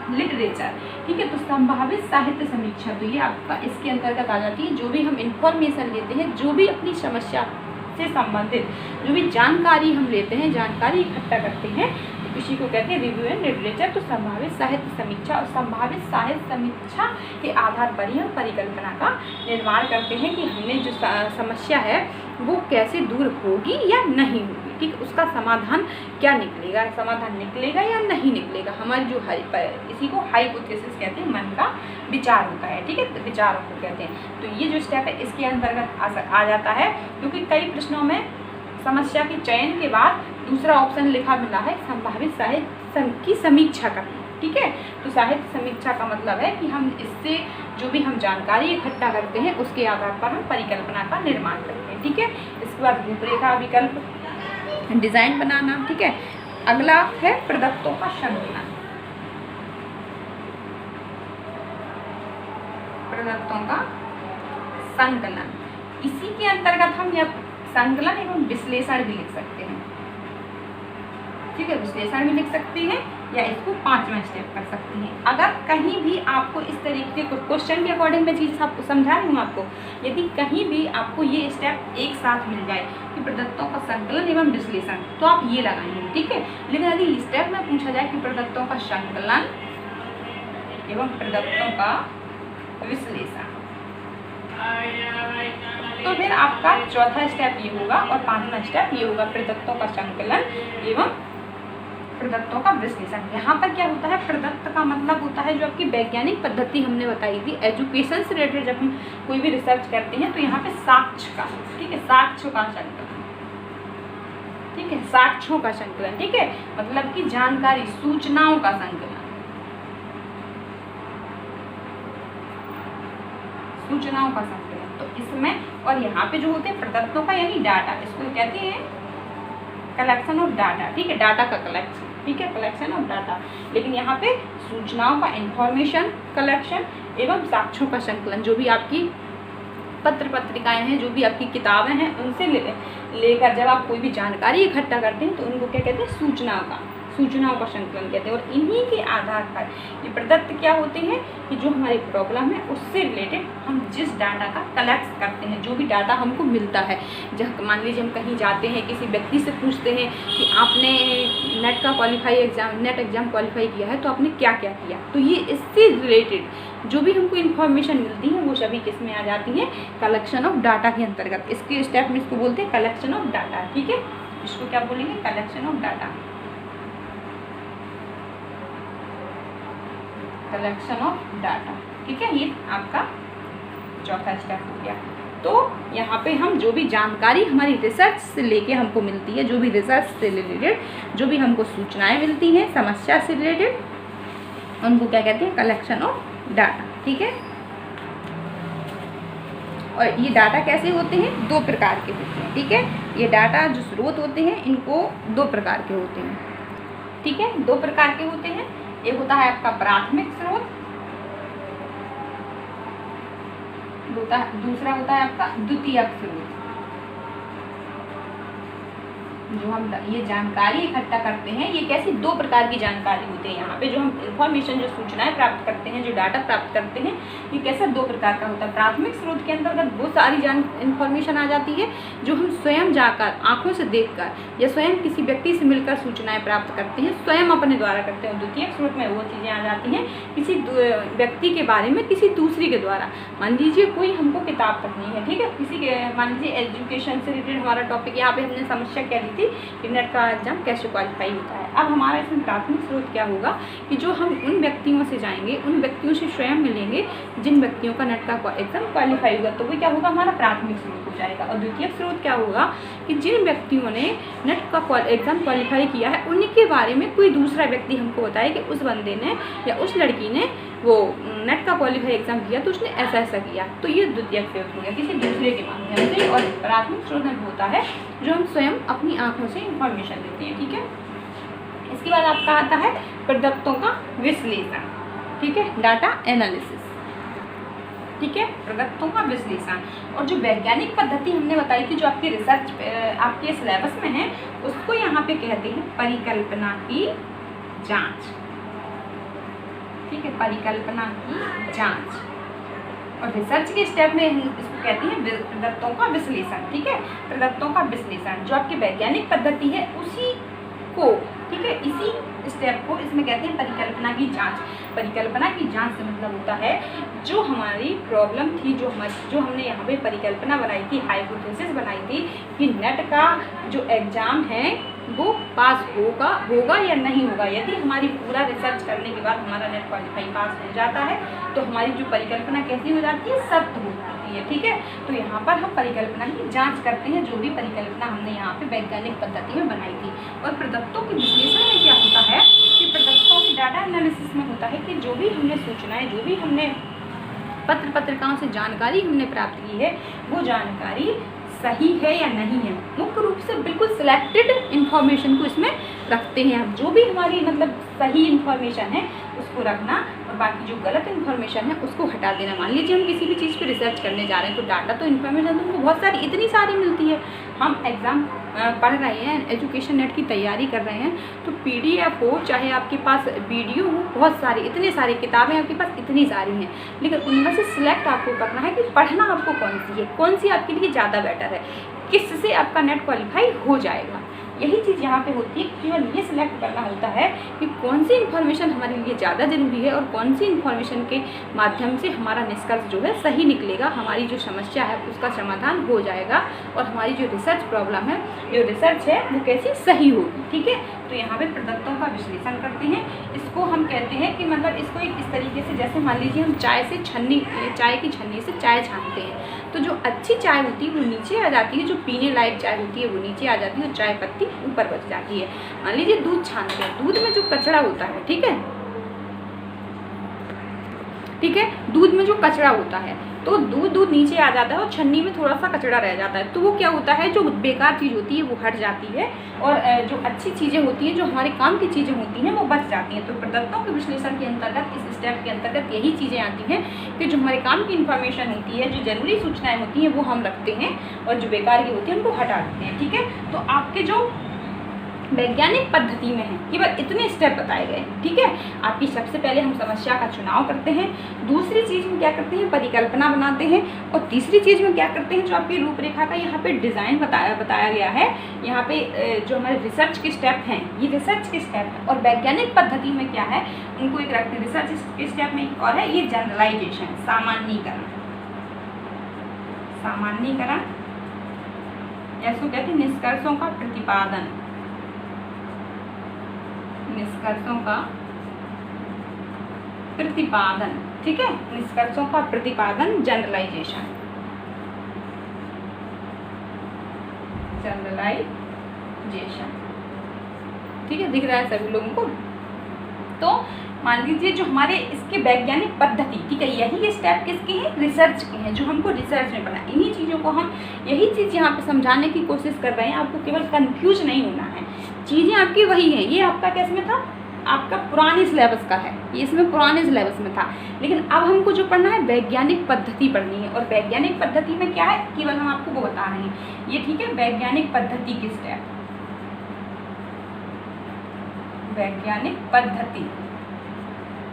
लिटरेचर, ठीक है। तो संभावित साहित्य समीक्षा, तो ये आपका इसके अंतर्गत आ जाती है। जो भी हम इंफॉर्मेशन लेते हैं, जो भी अपनी समस्या से संबंधित जो भी जानकारी हम लेते हैं, जानकारी इकट्ठा करते हैं, तो इसी को कहते हैं रिव्यू एंड लिटरेचर। तो संभावित साहित्य समीक्षा और संभावित साहित्य समीक्षा के आधार पर ही हम परिकल्पना का निर्माण करते हैं कि हमने जो समस्या है वो कैसे दूर होगी या नहीं होगी, ठीक, उसका समाधान क्या निकलेगा, समाधान निकलेगा या नहीं निकलेगा। हमारी जो इसी को हाइपोथेसिस कहते हैं, मन का विचार होता है, ठीक है, तो विचारों को कहते हैं। तो ये जो स्टेप है इसके अंतर्गत आ जाता है, क्योंकि कई प्रश्नों में समस्या के चयन के बाद दूसरा ऑप्शन लिखा मिला है संभावित साहित्य की समीक्षा करना, ठीक है। तो साहित्य समीक्षा का मतलब है कि हम इससे जो भी हम जानकारी इकट्ठा करते हैं उसके आधार पर हम परिकल्पना का निर्माण करते हैं, ठीक है। इसके बाद रूपरेखा विकल्प डिज़ाइन बनाना, ठीक है। अगला है प्रदत्तों का संकलन, प्रदत्तों का संकलन। इसी के अंतर्गत हम यह संकलन एवं विश्लेषण भी लिख सकते हैं, ठीक है, विश्लेषण भी लिख सकते हैं या इसको 5वां स्टेप कर सकते हैं। अगर कहीं भी आपको इस तरीके के क्वेश्चन के अकॉर्डिंग मैं चीज़ आपको समझा रही हूँ, आपको यदि कहीं भी आपको ये स्टेप एक साथ मिल जाए कि प्रदत्तों का संकलन एवं विश्लेषण, तो आप ये लगाएंगे, ठीक है। लेकिन यदि स्टेप में पूछा जाए कि प्रदत्तों का संकलन एवं प्रदत्तों का विश्लेषण, तो फिर आपका चौथा स्टेप ये होगा और 5वां स्टेप ये होगा प्रदत्तों का संकलन एवं प्रदत्तों का विश्लेषण। यहाँ पर क्या होता है, प्रदत्त का मतलब होता है जो आपकी वैज्ञानिक पद्धति हमने बताई थी एजुकेशन से रिलेटेड, जब हम कोई भी रिसर्च करते हैं तो यहाँ पे साक्ष्य का, ठीक है, साक्ष्यों का संकलन, ठीक है, साक्ष्यों का संकलन, ठीक है, मतलब कि जानकारी सूचनाओं का संकलन, सूचनाओं का संकलन। तो इसमें और यहाँ पे जो होते हैं प्रदत्तों का यानी डाटा, इसको कहते हैं कलेक्शन ऑफ डाटा, ठीक है, डाटा का कलेक्शन, ठीक है, कलेक्शन ऑफ डाटा। लेकिन यहाँ पे सूचनाओं का इंफॉर्मेशन कलेक्शन एवं साक्ष्यों का संकलन, जो भी आपकी पत्र पत्रिकाएं हैं, जो भी आपकी किताबें हैं, उनसे लेकर जब आप कोई भी जानकारी इकट्ठा करते हैं तो उनको क्या कहते हैं, सूचनाओं का संकलन कहते हैं। और इन्हीं के आधार पर ये प्रदत्त क्या होते हैं कि जो हमारी प्रॉब्लम है उससे रिलेटेड हम जिस डाटा का कलेक्ट करते हैं, जो भी डाटा हमको मिलता है, जब मान लीजिए हम कहीं जाते हैं, किसी व्यक्ति से पूछते हैं कि आपने नेट एग्ज़ाम क्वालिफाई किया है तो आपने क्या क्या किया, तो ये इससे रिलेटेड जो भी हमको इन्फॉर्मेशन मिलती है वो सभी किस में आ जाती है, कलेक्शन ऑफ डाटा के अंतर्गत। इसके स्टेप में इसको बोलते हैं कलेक्शन ऑफ डाटा, ठीक है, इसको क्या बोलेंगे, collection of data, collection of data, ठीक है। ये आपका चौथा स्टेप हो गया। तो यहाँ पे हम जो भी जानकारी हमारी रिसर्च से लेके हमको मिलती है, जो भी रिसर्च से रिलेटेड जो भी हमको सूचनाएं मिलती हैं समस्या से रिलेटेड, उनको क्या कहते हैं, कलेक्शन ऑफ डाटा, ठीक है। और ये डाटा कैसे होते हैं, 2 प्रकार के होते हैं, ठीक है। ये डाटा जो स्रोत होते हैं इनको 2 प्रकार के होते हैं, ठीक है, 2 प्रकार के होते हैं। एक होता है आपका प्राथमिक स्रोत, दूसरा होता है आपका द्वितीयक स्रोत। जो हम ये जानकारी इकट्ठा करते हैं, ये कैसी 2 प्रकार की जानकारी होती है। यहाँ पे जो हम इंफॉर्मेशन, जो सूचनाएं प्राप्त करते हैं, जो डाटा प्राप्त करते हैं, ये कैसा 2 प्रकार का होता है। प्राथमिक स्रोत के अंतर्गत वो सारी इंफॉर्मेशन आ जाती है जो हम स्वयं जाकर आंखों से देखकर या स्वयं किसी व्यक्ति से मिलकर सूचनाएं प्राप्त करते हैं, स्वयं अपने द्वारा करते हैं। द्वितीयक स्रोत में वो चीज़ें आ जाती हैं किसी व्यक्ति के बारे में किसी दूसरे के द्वारा। मान लीजिए कोई हमको किताब पढ़नी है, ठीक है, किसी के, मान लीजिए एजुकेशन से रिलेटेड हमारा टॉपिक, यहाँ पे हमने समस्या क्या ली थी कि नेट का एग्जाम कैसे क्वालिफाई होता है। अब हमारा इसमें प्राथमिक स्रोत क्या होगा कि जो हम उन व्यक्तियों से जाएंगे, उन व्यक्तियों से स्वयं मिलेंगे जिन व्यक्तियों का नेट का एग्जाम क्वालिफाई होगा, तो वो क्या होगा, हमारा प्राथमिक स्रोत हो जाएगा। और द्वितीयक स्रोत क्या होगा कि जिन व्यक्तियों ने नेट का एग्जाम क्वालिफाई किया है उनके बारे में कोई दूसरा व्यक्ति हमको बताए कि उस बंदे ने या उस लड़की ने वो नेट का क्वालिफाई एग्जाम किया तो उसने ऐसा ऐसा किया, तो ये द्वितीयक स्रोत हो गया किसी दूसरे के माध्यम से। और प्राथमिक स्रोत में होता है जो हम स्वयं अपनी आंखों से इंफॉर्मेशन देते हैं, ठीक है। इसके बाद आपका आता है प्रदत्तों का विश्लेषण, ठीक है, डाटा एनालिसिस, ठीक है, प्रदत्तों का विश्लेषण। और जो वैज्ञानिक पद्धति हमने बताई थी, जो आपकी रिसर्च आपके सिलेबस में है, उसको यहाँ पे कहते हैं परिकल्पना की जांच, ठीक है, परिकल्पना की जांच। और रिसर्च के स्टेप में इसको कहते हैं प्रदत्तों का विश्लेषण, ठीक है, प्रदत्तों का विश्लेषण। जो आपकी वैज्ञानिक पद्धति है उसी को, ठीक है, इसी स्टेप को इसमें कहते हैं परिकल्पना की जांच। परिकल्पना की जांच से मतलब होता है जो हमारी प्रॉब्लम थी, जो हमने यहाँ पे परिकल्पना बनाई थी, हाइपोथेसिस बनाई थी कि नेट का जो एग्ज़ाम है वो पास होगा या नहीं होगा। यदि हमारी पूरा रिसर्च करने के बाद हमारा नेट क्वालिफाई पास हो जाता है तो हमारी जो परिकल्पना कैसी हो जाती है, सत्य हो जाती है, ठीक है। तो यहाँ पर हम परिकल्पना की जांच करते हैं, जो भी परिकल्पना हमने यहाँ पे वैज्ञानिक पद्धति में बनाई थी। और प्रदत्तों के विश्लेषण में क्या होता है कि प्रदत्तों की डाटा एनालिसिस में होता है कि जो भी हमने सूचनाएं, जो भी हमने पत्र पत्रिकाओं से जानकारी हमने प्राप्त की है, वो जानकारी सही है या नहीं है। मुख्य रूप से बिल्कुल सिलेक्टेड इन्फॉर्मेशन को इसमें रखते हैं हम। जो भी हमारी मतलब सही इन्फॉर्मेशन है उसको रखना और बाकी जो गलत इन्फॉर्मेशन है उसको हटा देना। मान लीजिए हम किसी भी चीज़ पे रिसर्च करने जा रहे हैं तो डाटा तो इन्फॉर्मेशन तुमको बहुत सारी, इतनी सारी मिलती है। हम एग्ज़ाम पढ़ रहे हैं, एजुकेशन नेट की तैयारी कर रहे हैं, तो PDF हो चाहे आपके पास वीडियो हो, बहुत सारी, इतने सारी किताबें आपके पास इतनी सारी हैं, लेकिन उनमें से सिलेक्ट आपको करना है कि पढ़ना आपको कौन सी है, कौन सी आपके लिए ज़्यादा बेटर है, किससे आपका नेट क्वालिफाई हो जाएगा। यही चीज़ यहाँ पे होती है, केवल ये सिलेक्ट करना होता है कि कौन सी इन्फॉर्मेशन हमारे लिए ज़्यादा ज़रूरी है और कौन सी इन्फॉर्मेशन के माध्यम से हमारा निष्कर्ष जो है सही निकलेगा, हमारी जो समस्या है उसका समाधान हो जाएगा और हमारी जो रिसर्च प्रॉब्लम है, जो रिसर्च है वो कैसी सही होगी, ठीक है। तो यहाँ पे प्रदत्तों का विश्लेषण करते हैं। इसको हम कहते हैं कि मतलब इसको एक इस तरीके से, जैसे मान लीजिए हम चाय की छन्नी से चाय छानते हैं, तो जो अच्छी चाय होती है वो नीचे आ जाती है, जो पीने लायक चाय होती है वो नीचे आ जाती है और चाय पत्ती ऊपर बच जाती है। मान लीजिए दूध छानते हैं, दूध में जो कचरा होता है, ठीक है, ठीक है। दूध में जो कचरा होता है तो दूध नीचे आ जाता है और छन्नी में थोड़ा सा कचरा रह जाता है, तो वो क्या होता है, जो बेकार चीज़ होती है वो हट जाती है और जो अच्छी चीज़ें होती हैं, जो हमारे काम की चीज़ें होती हैं, वो बच जाती हैं। तो प्रदत्तों के विश्लेषण के अंतर्गत, इस स्टेप के अंतर्गत यही चीज़ें आती हैं कि जो हमारे काम की इन्फॉर्मेशन होती है, जो ज़रूरी सूचनाएँ होती हैं वो हम रखते हैं और जो बेकार की होती है उनको हटा देते हैं, ठीक है। तो आपके जो वैज्ञानिक पद्धति में है केवल इतने स्टेप बताए गए हैं, ठीक है। आपकी सबसे पहले हम समस्या का चुनाव करते हैं, दूसरी चीज़ में क्या करते हैं, परिकल्पना बनाते हैं, और तीसरी चीज़ में क्या करते हैं, जो आपकी रूपरेखा का यहाँ पे डिज़ाइन बताया गया है, यहाँ पे जो हमारे रिसर्च के स्टेप हैं, ये रिसर्च के स्टेप हैं। और वैज्ञानिक पद्धति में क्या है, उनको एक रखते हैं रिसर्च के स्टेप में एक और है, ये जनरलाइजेशन, सामान्यीकरण, या इसको कहते हैं निष्कर्षों का प्रतिपादन, ठीक है, निष्कर्षों का प्रतिपादन, जनरलाइजेशन, ठीक है, दिख रहा है सभी लोगों को। तो मान लीजिए जो हमारे इसके वैज्ञानिक पद्धति, ठीक है, यही स्टेप किसके हैं, रिसर्च के हैं, जो हमको रिसर्च में पढ़ा। इन्हीं चीज़ों को हम, यही चीज़ यहाँ पे समझाने की कोशिश कर रहे हैं, आपको केवल कंफ्यूज नहीं होना है, चीज़ें आपकी वही हैं। ये आपका कैसे में था, आपका पुराने सिलेबस का है, ये इसमें पुराने सिलेबस में था, लेकिन अब हमको जो पढ़ना है वैज्ञानिक पद्धति पढ़नी है। और वैज्ञानिक पद्धति में क्या है, केवल हम आपको वो बता रहे हैं ये, ठीक है। वैज्ञानिक पद्धति के स्टेप, वैज्ञानिक पद्धति,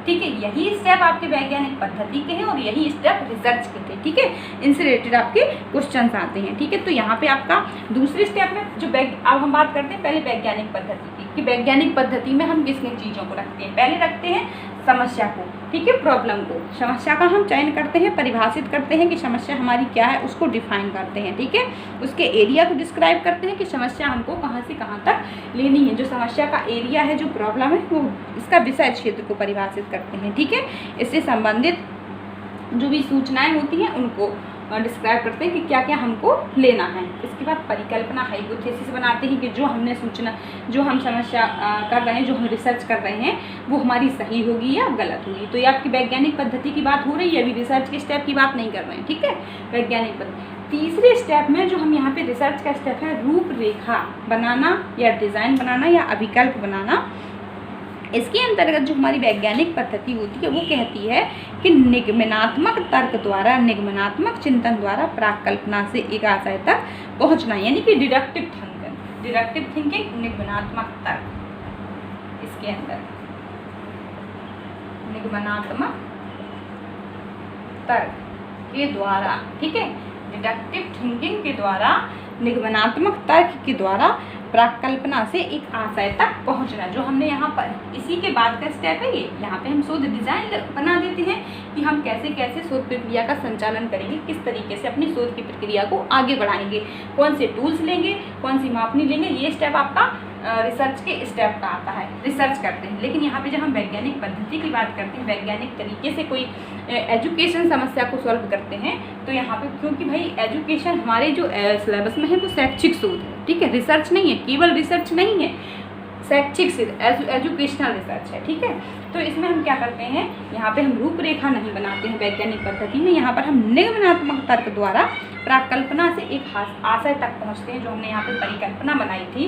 ठीक है, यही स्टेप आपके वैज्ञानिक पद्धति के हैं और यही स्टेप रिसर्च के थे, ठीक है। इनसे रिलेटेड आपके क्वेश्चंस आते हैं, ठीक है। तो यहाँ पे आपका दूसरे स्टेप में जो अब हम बात करते हैं पहले वैज्ञानिक पद्धति की, कि वैज्ञानिक पद्धति में हम किस किन चीज़ों को रखते हैं। पहले रखते हैं समस्या को, ठीक है, प्रॉब्लम को, समस्या का हम चयन करते हैं, परिभाषित करते हैं कि समस्या हमारी क्या है, उसको डिफाइन करते हैं, ठीक है। उसके एरिया को डिस्क्राइब करते हैं कि समस्या हमको कहाँ से कहाँ तक लेनी है, जो समस्या का एरिया है, जो प्रॉब्लम है, वो इसका विषय क्षेत्र को परिभाषित करते हैं, ठीक है। इससे संबंधित जो भी सूचनाएं होती हैं उनको डिस्क्राइब करते हैं कि क्या क्या हमको लेना है। इसके बाद परिकल्पना, हाइपोथेसिस बनाते हैं कि जो हमने सूचना, जो हम समस्या कर रहे हैं, जो हम रिसर्च कर रहे हैं, वो हमारी सही होगी या गलत होगी। तो ये आपकी वैज्ञानिक पद्धति की बात हो रही है, अभी रिसर्च के स्टेप की बात नहीं कर रहे हैं, ठीक है, वैज्ञानिक पद्धति। तीसरे स्टेप में जो हम यहाँ पे रिसर्च का स्टेप है, रूपरेखा बनाना या डिज़ाइन बनाना या अभिकल्प बनाना। इसके अंतर्गत जो हमारी वैज्ञानिक पद्धति होती है वो कहती है कि निगमनात्मक तर्क द्वारा, निगमनात्मक चिंतन द्वारा प्राक्कल्पना से एक आशय तक पहुंचना, यानी कि डिडक्टिव थिंकिंग, निगमनात्मक तर्क। इसके अंदर निगमनात्मक तर्क के द्वारा, ठीक है, डिडक्टिव थिंकिंग के द्वारा, निगमनात्मक तर्क के द्वारा प्राक्कल्पना से एक आशय तक पहुंचना। जो हमने यहाँ पर इसी के बाद का स्टेप है ये, यहाँ पे हम शोध डिजाइन बना देते हैं कि हम कैसे कैसे शोध प्रक्रिया का संचालन करेंगे, किस तरीके से अपनी शोध की प्रक्रिया को आगे बढ़ाएंगे, कौन से टूल्स लेंगे, कौन सी मापनी लेंगे। ये स्टेप आपका रिसर्च के स्टेप का आता है, रिसर्च करते हैं। लेकिन यहाँ पे जब हम वैज्ञानिक पद्धति की बात करते हैं, वैज्ञानिक तरीके से कोई एजुकेशन समस्या को सॉल्व करते हैं, तो यहाँ पे क्योंकि भाई एजुकेशन हमारे जो सिलेबस में है वो शैक्षिक शोध है, ठीक है, रिसर्च नहीं है, केवल रिसर्च नहीं है, शैक्षिक एजुकेशनल रिसर्च है, ठीक है। तो इसमें हम क्या करते हैं, यहाँ पे हम रूपरेखा नहीं बनाते हैं वैज्ञानिक पद्धति में, यहाँ पर हम निगमनात्मक तर्क द्वारा प्राक्कल्पना से एक आशय तक पहुँचते हैं। जो हमने यहाँ पे परिकल्पना बनाई थी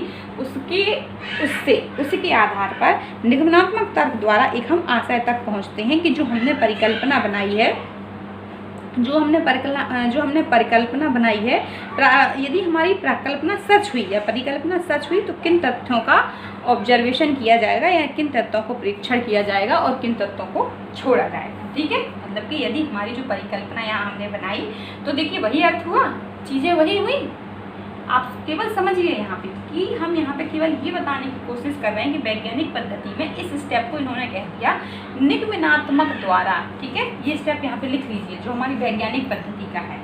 उसके आधार पर निगमनात्मक तर्क द्वारा एक हम आशय तक पहुँचते हैं कि जो हमने परिकल्पना बनाई है, जो हमने परिकल्पना बनाई है, यदि हमारी प्राकल्पना सच हुई या परिकल्पना सच हुई तो किन तथ्यों का ऑब्जर्वेशन किया जाएगा या किन तथ्यों को परीक्षण किया जाएगा और किन तथ्यों को छोड़ा जाएगा, ठीक है। मतलब कि यदि हमारी जो परिकल्पना यहाँ हमने बनाई तो देखिए वही अर्थ हुआ, चीज़ें वही हुई। आप केवल समझिए यहाँ पे कि हम यहाँ पे केवल ये बताने की कोशिश कर रहे हैं कि वैज्ञानिक पद्धति में इस स्टेप को इन्होंने कह दिया निगमनात्मक द्वारा, ठीक है। ये स्टेप यहाँ पे लिख लीजिए जो हमारी वैज्ञानिक पद्धति का है,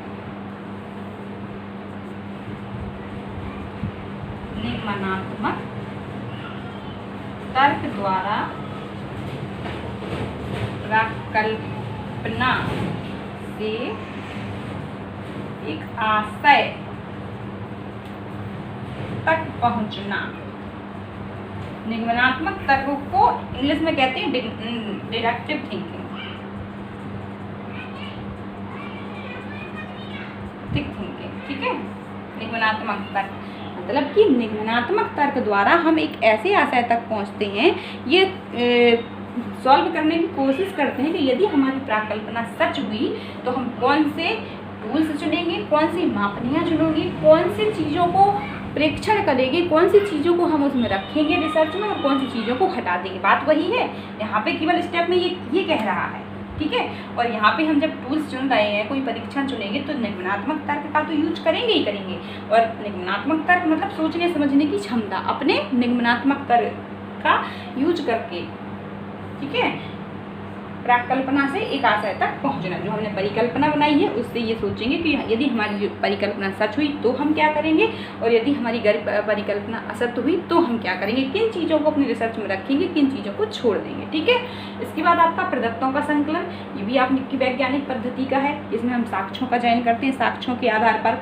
निगमनात्मक तर्क द्वारा प्राक्कल्पना से एक आशय तक पहुंचना। निगमनात्मक तर्क को इंग्लिश में कहते हैं डिडक्टिव थिंकिंग, सिद्धांतिक थिंकिंग, ठीक है। निगमनात्मक तर्क मतलब कि निगमनात्मक तर्क द्वारा हम एक ऐसे आशय तक पहुंचते हैं, ये सॉल्व करने की कोशिश करते हैं कि यदि हमारी प्राकल्पना सच हुई तो हम कौन से टूल्स चुनेंगे, कौन सी मापनियाँ चुनेंगे, कौन सी चीज़ों को प्रेक्षण करेंगे, कौन सी चीज़ों को हम उसमें रखेंगे रिसर्च में और कौन सी चीज़ों को हटा देंगे। बात वही है, यहाँ पे केवल स्टेप में ये कह रहा है, ठीक है। और यहाँ पे हम जब टूल्स चुन रहे हैं, कोई परीक्षण चुनेंगे तो निगमनात्मक तर्क का तो यूज करेंगे ही करेंगे। और निगमनात्मक तर्क मतलब सोचने समझने की क्षमता, अपने निगमनात्मक तर्क का यूज करके, ठीक है, प्राकल्पना से एक आशय तक पहुंचना। जो हमने परिकल्पना बनाई है उससे ये सोचेंगे कि यदि हमारी परिकल्पना सच हुई तो हम क्या करेंगे, और यदि हमारी परिकल्पना असत्य हुई तो हम क्या करेंगे, किन चीज़ों को अपनी रिसर्च में रखेंगे, किन चीज़ों को छोड़ देंगे, ठीक है। इसके बाद आपका प्रदत्तों का संकलन, ये भी आपकी वैज्ञानिक पद्धति का है। इसमें हम साक्ष्यों का चयन करते हैं, साक्ष्यों के आधार पर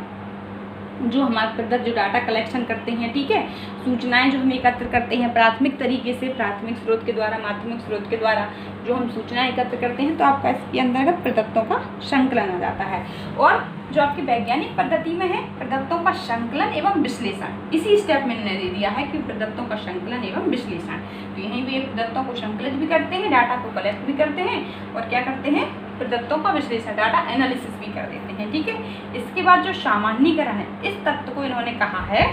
जो हमारे प्रदत्त जो डाटा कलेक्शन करते हैं, ठीक है, सूचनाएं जो हम एकत्र करते हैं प्राथमिक तरीके से, प्राथमिक स्रोत के द्वारा, माध्यमिक स्रोत के द्वारा जो हम सूचनाएं एकत्र करते हैं, तो आपका इसके अंतर्गत प्रदत्तों का संकलन आ जाता है। और जो आपकी वैज्ञानिक पद्धति में है प्रदत्तों का संकलन एवं विश्लेषण, इसी स्टेप में इन्होंने दे दिया है कि प्रदत्तों का संकलन एवं विश्लेषण। तो यहीं पे प्रदत्तों को संकलित भी करते हैं, डाटा को कलेक्ट भी करते हैं और क्या करते हैं, प्रदत्तों का विश्लेषण, डाटा एनालिसिस भी कर देते हैं, ठीक है। इसके बाद जो सामान्यीकरण है, इस तत्व को इन्होंने कहा है,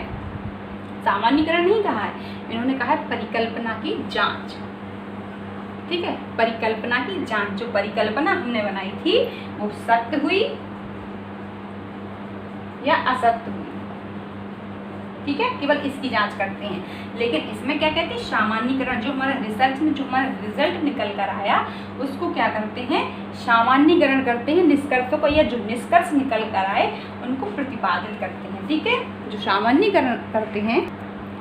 सामान्यीकरण नहीं कहा है, इन्होंने कहा है परिकल्पना की जांच, ठीक है। परिकल्पना की जांच, जो परिकल्पना हमने बनाई थी वो सत्य हुई या असत्य हुई, ठीक है, केवल इसकी जांच करते हैं। लेकिन इसमें क्या कहते हैं, सामान्यीकरण, जो हमारा रिसर्च में जो हमारा रिजल्ट निकल कर आया उसको क्या करते हैं, सामान्यीकरण करते हैं, निष्कर्षों को, या जो निष्कर्ष निकल कर आए उनको प्रतिपादित करते हैं, ठीक है। जो सामान्यीकरण करते हैं,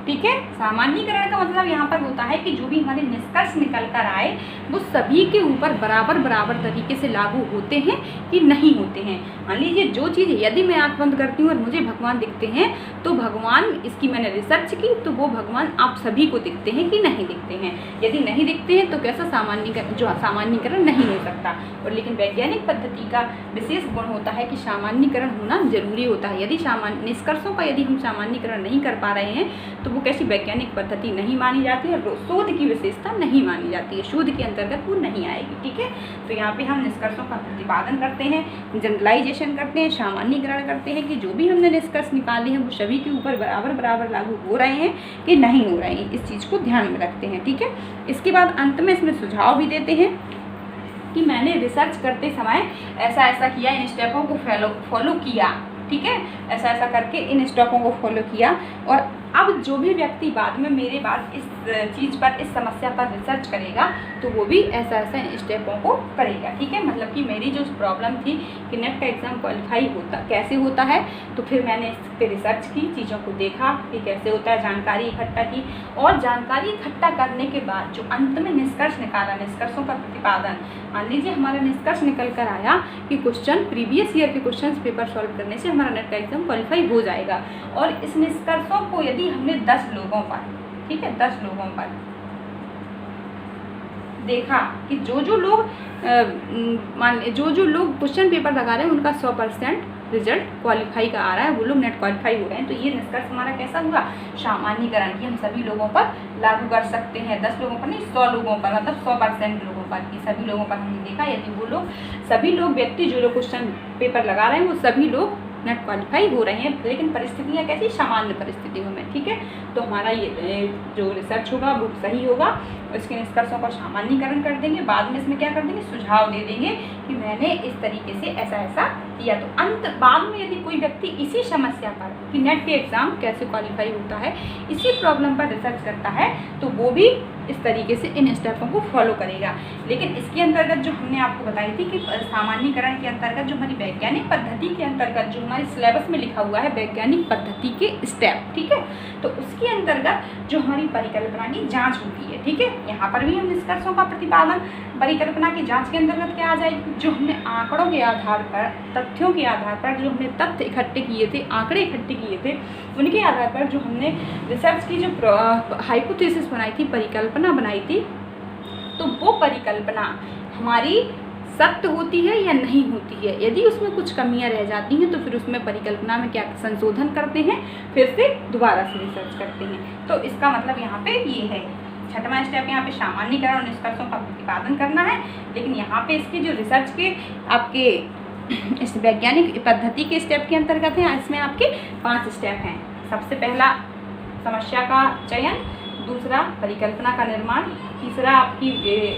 ठीक है, सामान्यीकरण का मतलब यहाँ पर होता है कि जो भी हमारे निष्कर्ष निकल कर आए वो सभी के ऊपर बराबर तरीके से लागू होते हैं कि नहीं होते हैं। मान लीजिए जो चीज़, यदि मैं आँख बंद करती हूँ और मुझे भगवान दिखते हैं तो भगवान, इसकी मैंने रिसर्च की तो वो भगवान आप सभी को दिखते हैं कि नहीं दिखते हैं। यदि नहीं दिखते हैं तो कैसा सामान्यीकरण नहीं हो सकता। और लेकिन वैज्ञानिक पद्धति का विशेष गुण होता है कि सामान्यीकरण होना जरूरी होता है। यदि निष्कर्षों का यदि हम सामान्यीकरण नहीं कर पा रहे हैं तो वो कैसी वैज्ञानिक पद्धति नहीं मानी जाती है, शोध की विशेषता नहीं मानी जाती है, शोध के अंतर्गत वो नहीं आएगी, ठीक है। तो यहाँ पे हम निष्कर्षों का प्रतिपादन करते हैं, जनरलाइजेशन करते हैं, सामान्यीकरण करते हैं कि जो भी हमने निष्कर्ष निकाले हैं वो सभी के ऊपर बराबर लागू हो रहे हैं कि नहीं हो रहे हैं, इस चीज़ को ध्यान में रखते हैं, ठीक है। इसके बाद अंत में इसमें सुझाव भी देते हैं कि मैंने रिसर्च करते समय ऐसा किया, इन स्टेपों को फॉलो किया, ठीक है, ऐसा करके इन स्टेपों को फॉलो किया। और अब जो भी व्यक्ति बाद में मेरे बाद इस चीज़ पर, इस समस्या पर रिसर्च करेगा तो वो भी ऐसा स्टेपों को करेगा, ठीक है। मतलब कि मेरी जो प्रॉब्लम थी कि नेट का एग्ज़ाम क्वालिफाई कैसे होता है, तो फिर मैंने इस पर रिसर्च की, चीज़ों को देखा कि कैसे होता है, जानकारी इकट्ठा की, और जानकारी इकट्ठा करने के बाद जो अंत में निष्कर्ष निकाला, निष्कर्षों का प्रतिपादन। मान लीजिए हमारा निष्कर्ष निकल कर आया कि क्वेश्चन, प्रीवियस ईयर के क्वेश्चन पेपर सॉल्व करने से हमारा नेट का एग्ज़ाम क्वालिफाई हो जाएगा। और इस निष्कर्षों को यदि हमने 10 लोगों पर, ठीक है, 10 लोगों पर देखा कि जो लोग क्वेश्चन पेपर लगा रहे हैं उनका 100% रिजल्ट क्वालिफाई का आ रहा है, वो लोग नेट क्वालिफाई हो रहे हैं, तो ये निष्कर्ष हमारा कैसा हुआ, सामान्यीकरण की हम सभी लोगों पर लागू कर सकते हैं। 10 लोगों पर नहीं, 100 लोगों पर, मतलब 100% लोगों पर, कि सभी लोगों पर हमने देखा यदि वो लोग, सभी लोग व्यक्ति जो लोग क्वेश्चन पेपर लगा रहे हैं वो सभी लोग नेट क्वालिफाई हो रहे हैं, लेकिन परिस्थितियाँ कैसी, सामान्य परिस्थितियों में, ठीक है। तो हमारा ये जो रिसर्च होगा वो सही होगा, इसके निष्कर्षों का सामान्यीकरण कर देंगे, बाद में इसमें क्या कर देंगे, सुझाव दे देंगे कि मैंने इस तरीके से ऐसा किया। तो अंत बाद में यदि कोई व्यक्ति इसी समस्या पर कि नेट के एग्ज़ाम कैसे क्वालिफाई होता है, इसी प्रॉब्लम पर रिसर्च करता है तो वो भी इस तरीके से इन स्टेपों को फॉलो करेगा। लेकिन इसके अंतर्गत जो हमने आपको बताई थी कि सामान्यीकरण के अंतर्गत जो हमारी वैज्ञानिक पद्धति के अंतर्गत जो हमारे सिलेबस में लिखा हुआ है वैज्ञानिक पद्धति के स्टेप, ठीक है, तो उसके अंतर्गत जो हमारी परिकल्पना की जांच होती है, ठीक है। यहाँ पर भी हम निष्कर्षों का प्रतिपादन, परिकल्पना की जांच के अंतर्गत क्या आ जाएगी, जो हमने आंकड़ों के आधार पर, तथ्यों के आधार पर जो हमने तथ्य इकट्ठे किए थे, आंकड़े इकट्ठे किए थे, उनके आधार पर जो हमने रिसर्च की जो हाइपोथेसिस बनाई थी, परिकल्पना बनाई थी, तो वो परिकल्पना हमारी सत्य होती है या नहीं होती है। यदि उसमें कुछ कमियां रह जाती हैं तो फिर उसमें परिकल्पना में क्या संशोधन करते हैं, फिर से दोबारा से रिसर्च करते हैं। तो इसका मतलब यहाँ पे ये है। छठवां स्टेप यहाँ पे सामान्यीकरण और निष्कर्षों का प्रतिपादन करना है, लेकिन यहाँ पे इसके जो रिसर्च के आपके इस वैज्ञानिक पद्धति के स्टेप के अंतर्गत है, इसमें आपके 5 स्टेप हैं। सबसे पहला समस्या का चयन, दूसरा परिकल्पना का निर्माण, तीसरा आपकी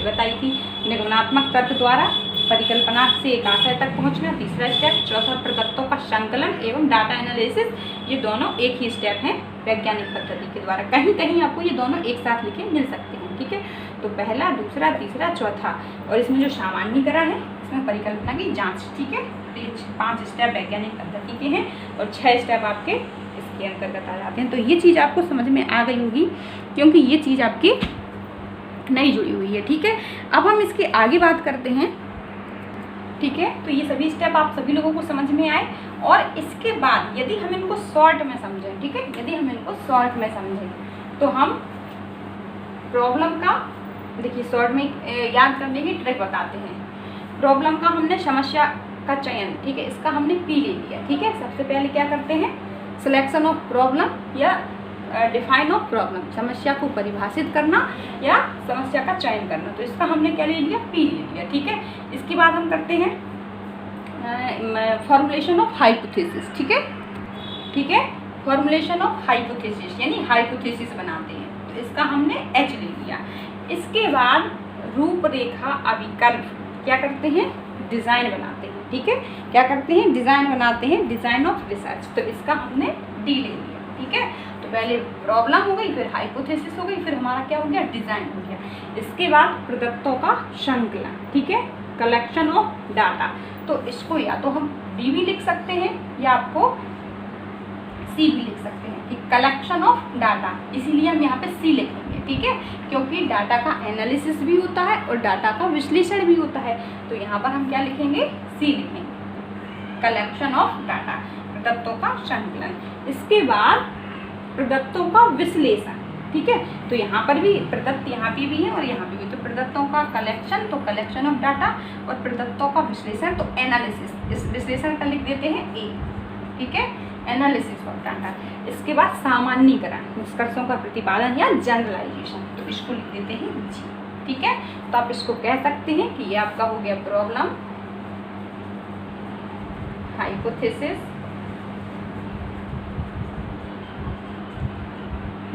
बताई थी निगमनात्मक तर्क द्वारा परिकल्पना से एक आशय तक पहुंचना, तीसरा स्टेप, चौथा प्रदत्तों का संकलन एवं डाटा एनालिसिस। ये दोनों एक ही स्टेप हैं वैज्ञानिक पद्धति के द्वारा। कहीं कहीं आपको ये दोनों एक साथ लिखे मिल सकते हैं, ठीक है। तो पहला, दूसरा, तीसरा, चौथा, और इसमें जो सामान्यीकरण है इसमें परिकल्पना की जाँच, ठीक है। तो ये 5 स्टेप वैज्ञानिक पद्धति के हैं और 6 स्टेप आपके इसके अंतर्गत आ जाते हैं। तो ये चीज़ आपको समझ में आ गई होगी, क्योंकि ये चीज़ आपकी नहीं जुड़ी हुई है, ठीक है। अब हम इसके आगे बात करते हैं, ठीक है। तो ये सभी स्टेप आप सभी लोगों को समझ में आए, और इसके बाद यदि हम इनको शॉर्ट में समझें, ठीक है, यदि हम इनको शॉर्ट में समझें तो हम प्रॉब्लम का, देखिए शॉर्ट में याद करने की ट्रिक बताते हैं। प्रॉब्लम का हमने समस्या का चयन, ठीक है, इसका हमने पी ले लिया, ठीक है। सबसे पहले क्या करते हैं, सिलेक्शन ऑफ प्रॉब्लम या डिफाइन ऑफ प्रॉब्लम, समस्या को परिभाषित करना या समस्या का चयन करना। तो इसका हमने क्या ले लिया, पी ले लिया, ठीक है। इसके बाद हम करते हैं फॉर्मुलेशन ऑफ हाइपोथेसिस, ठीक है, ठीक है। फॉर्मुलेशन ऑफ हाइपोथेसिस यानी हाइपोथेसिस बनाते हैं, तो इसका हमने एच ले लिया। इसके बाद रूपरेखा अभिकल्प क्या करते हैं, डिज़ाइन बनाते हैं, ठीक है। क्या करते हैं, डिज़ाइन बनाते हैं, डिज़ाइन ऑफ रिसर्च। तो इसका हमने डी ले लिया, ठीक है। तो पहले प्रॉब्लम हो गई, फिर हाइपोथेसिस हो गई, फिर हमारा क्या हो गया, डिज़ाइन हो गया। इसके बाद प्रदत्तों का संकलन, ठीक है, कलेक्शन ऑफ डाटा। तो इसको या तो हम बी भी लिख सकते हैं या आपको सी भी लिख सकते हैं, ठीक, कलेक्शन ऑफ डाटा। इसीलिए हम यहाँ पे सी लिखेंगे, ठीक है, क्योंकि डाटा का एनालिसिस भी होता है और डाटा का विश्लेषण भी होता है। तो यहाँ पर हम क्या लिखेंगे, सी लिखेंगे, कलेक्शन ऑफ डाटा, प्रदत्तों का संकलन। इसके बाद प्रदत्तों का विश्लेषण, ठीक है। तो यहाँ पर भी प्रदत्त यहाँ पे भी है और यहाँ पे भी। तो प्रदत्तों का कलेक्शन, तो कलेक्शन ऑफ डाटा, और प्रदत्तों का विश्लेषण, तो एनालिसिस। इस विश्लेषण का लिख देते हैं ए, ठीक है, एनालिसिस ऑफ डाटा। इसके बाद सामान्यीकरण, निष्कर्षों का प्रतिपादन या जनरलाइजेशन, तो इसको लिख देते हैं जी, ठीक है। तो आप इसको कह सकते हैं कि ये आपका हो गया problem, hypothesis,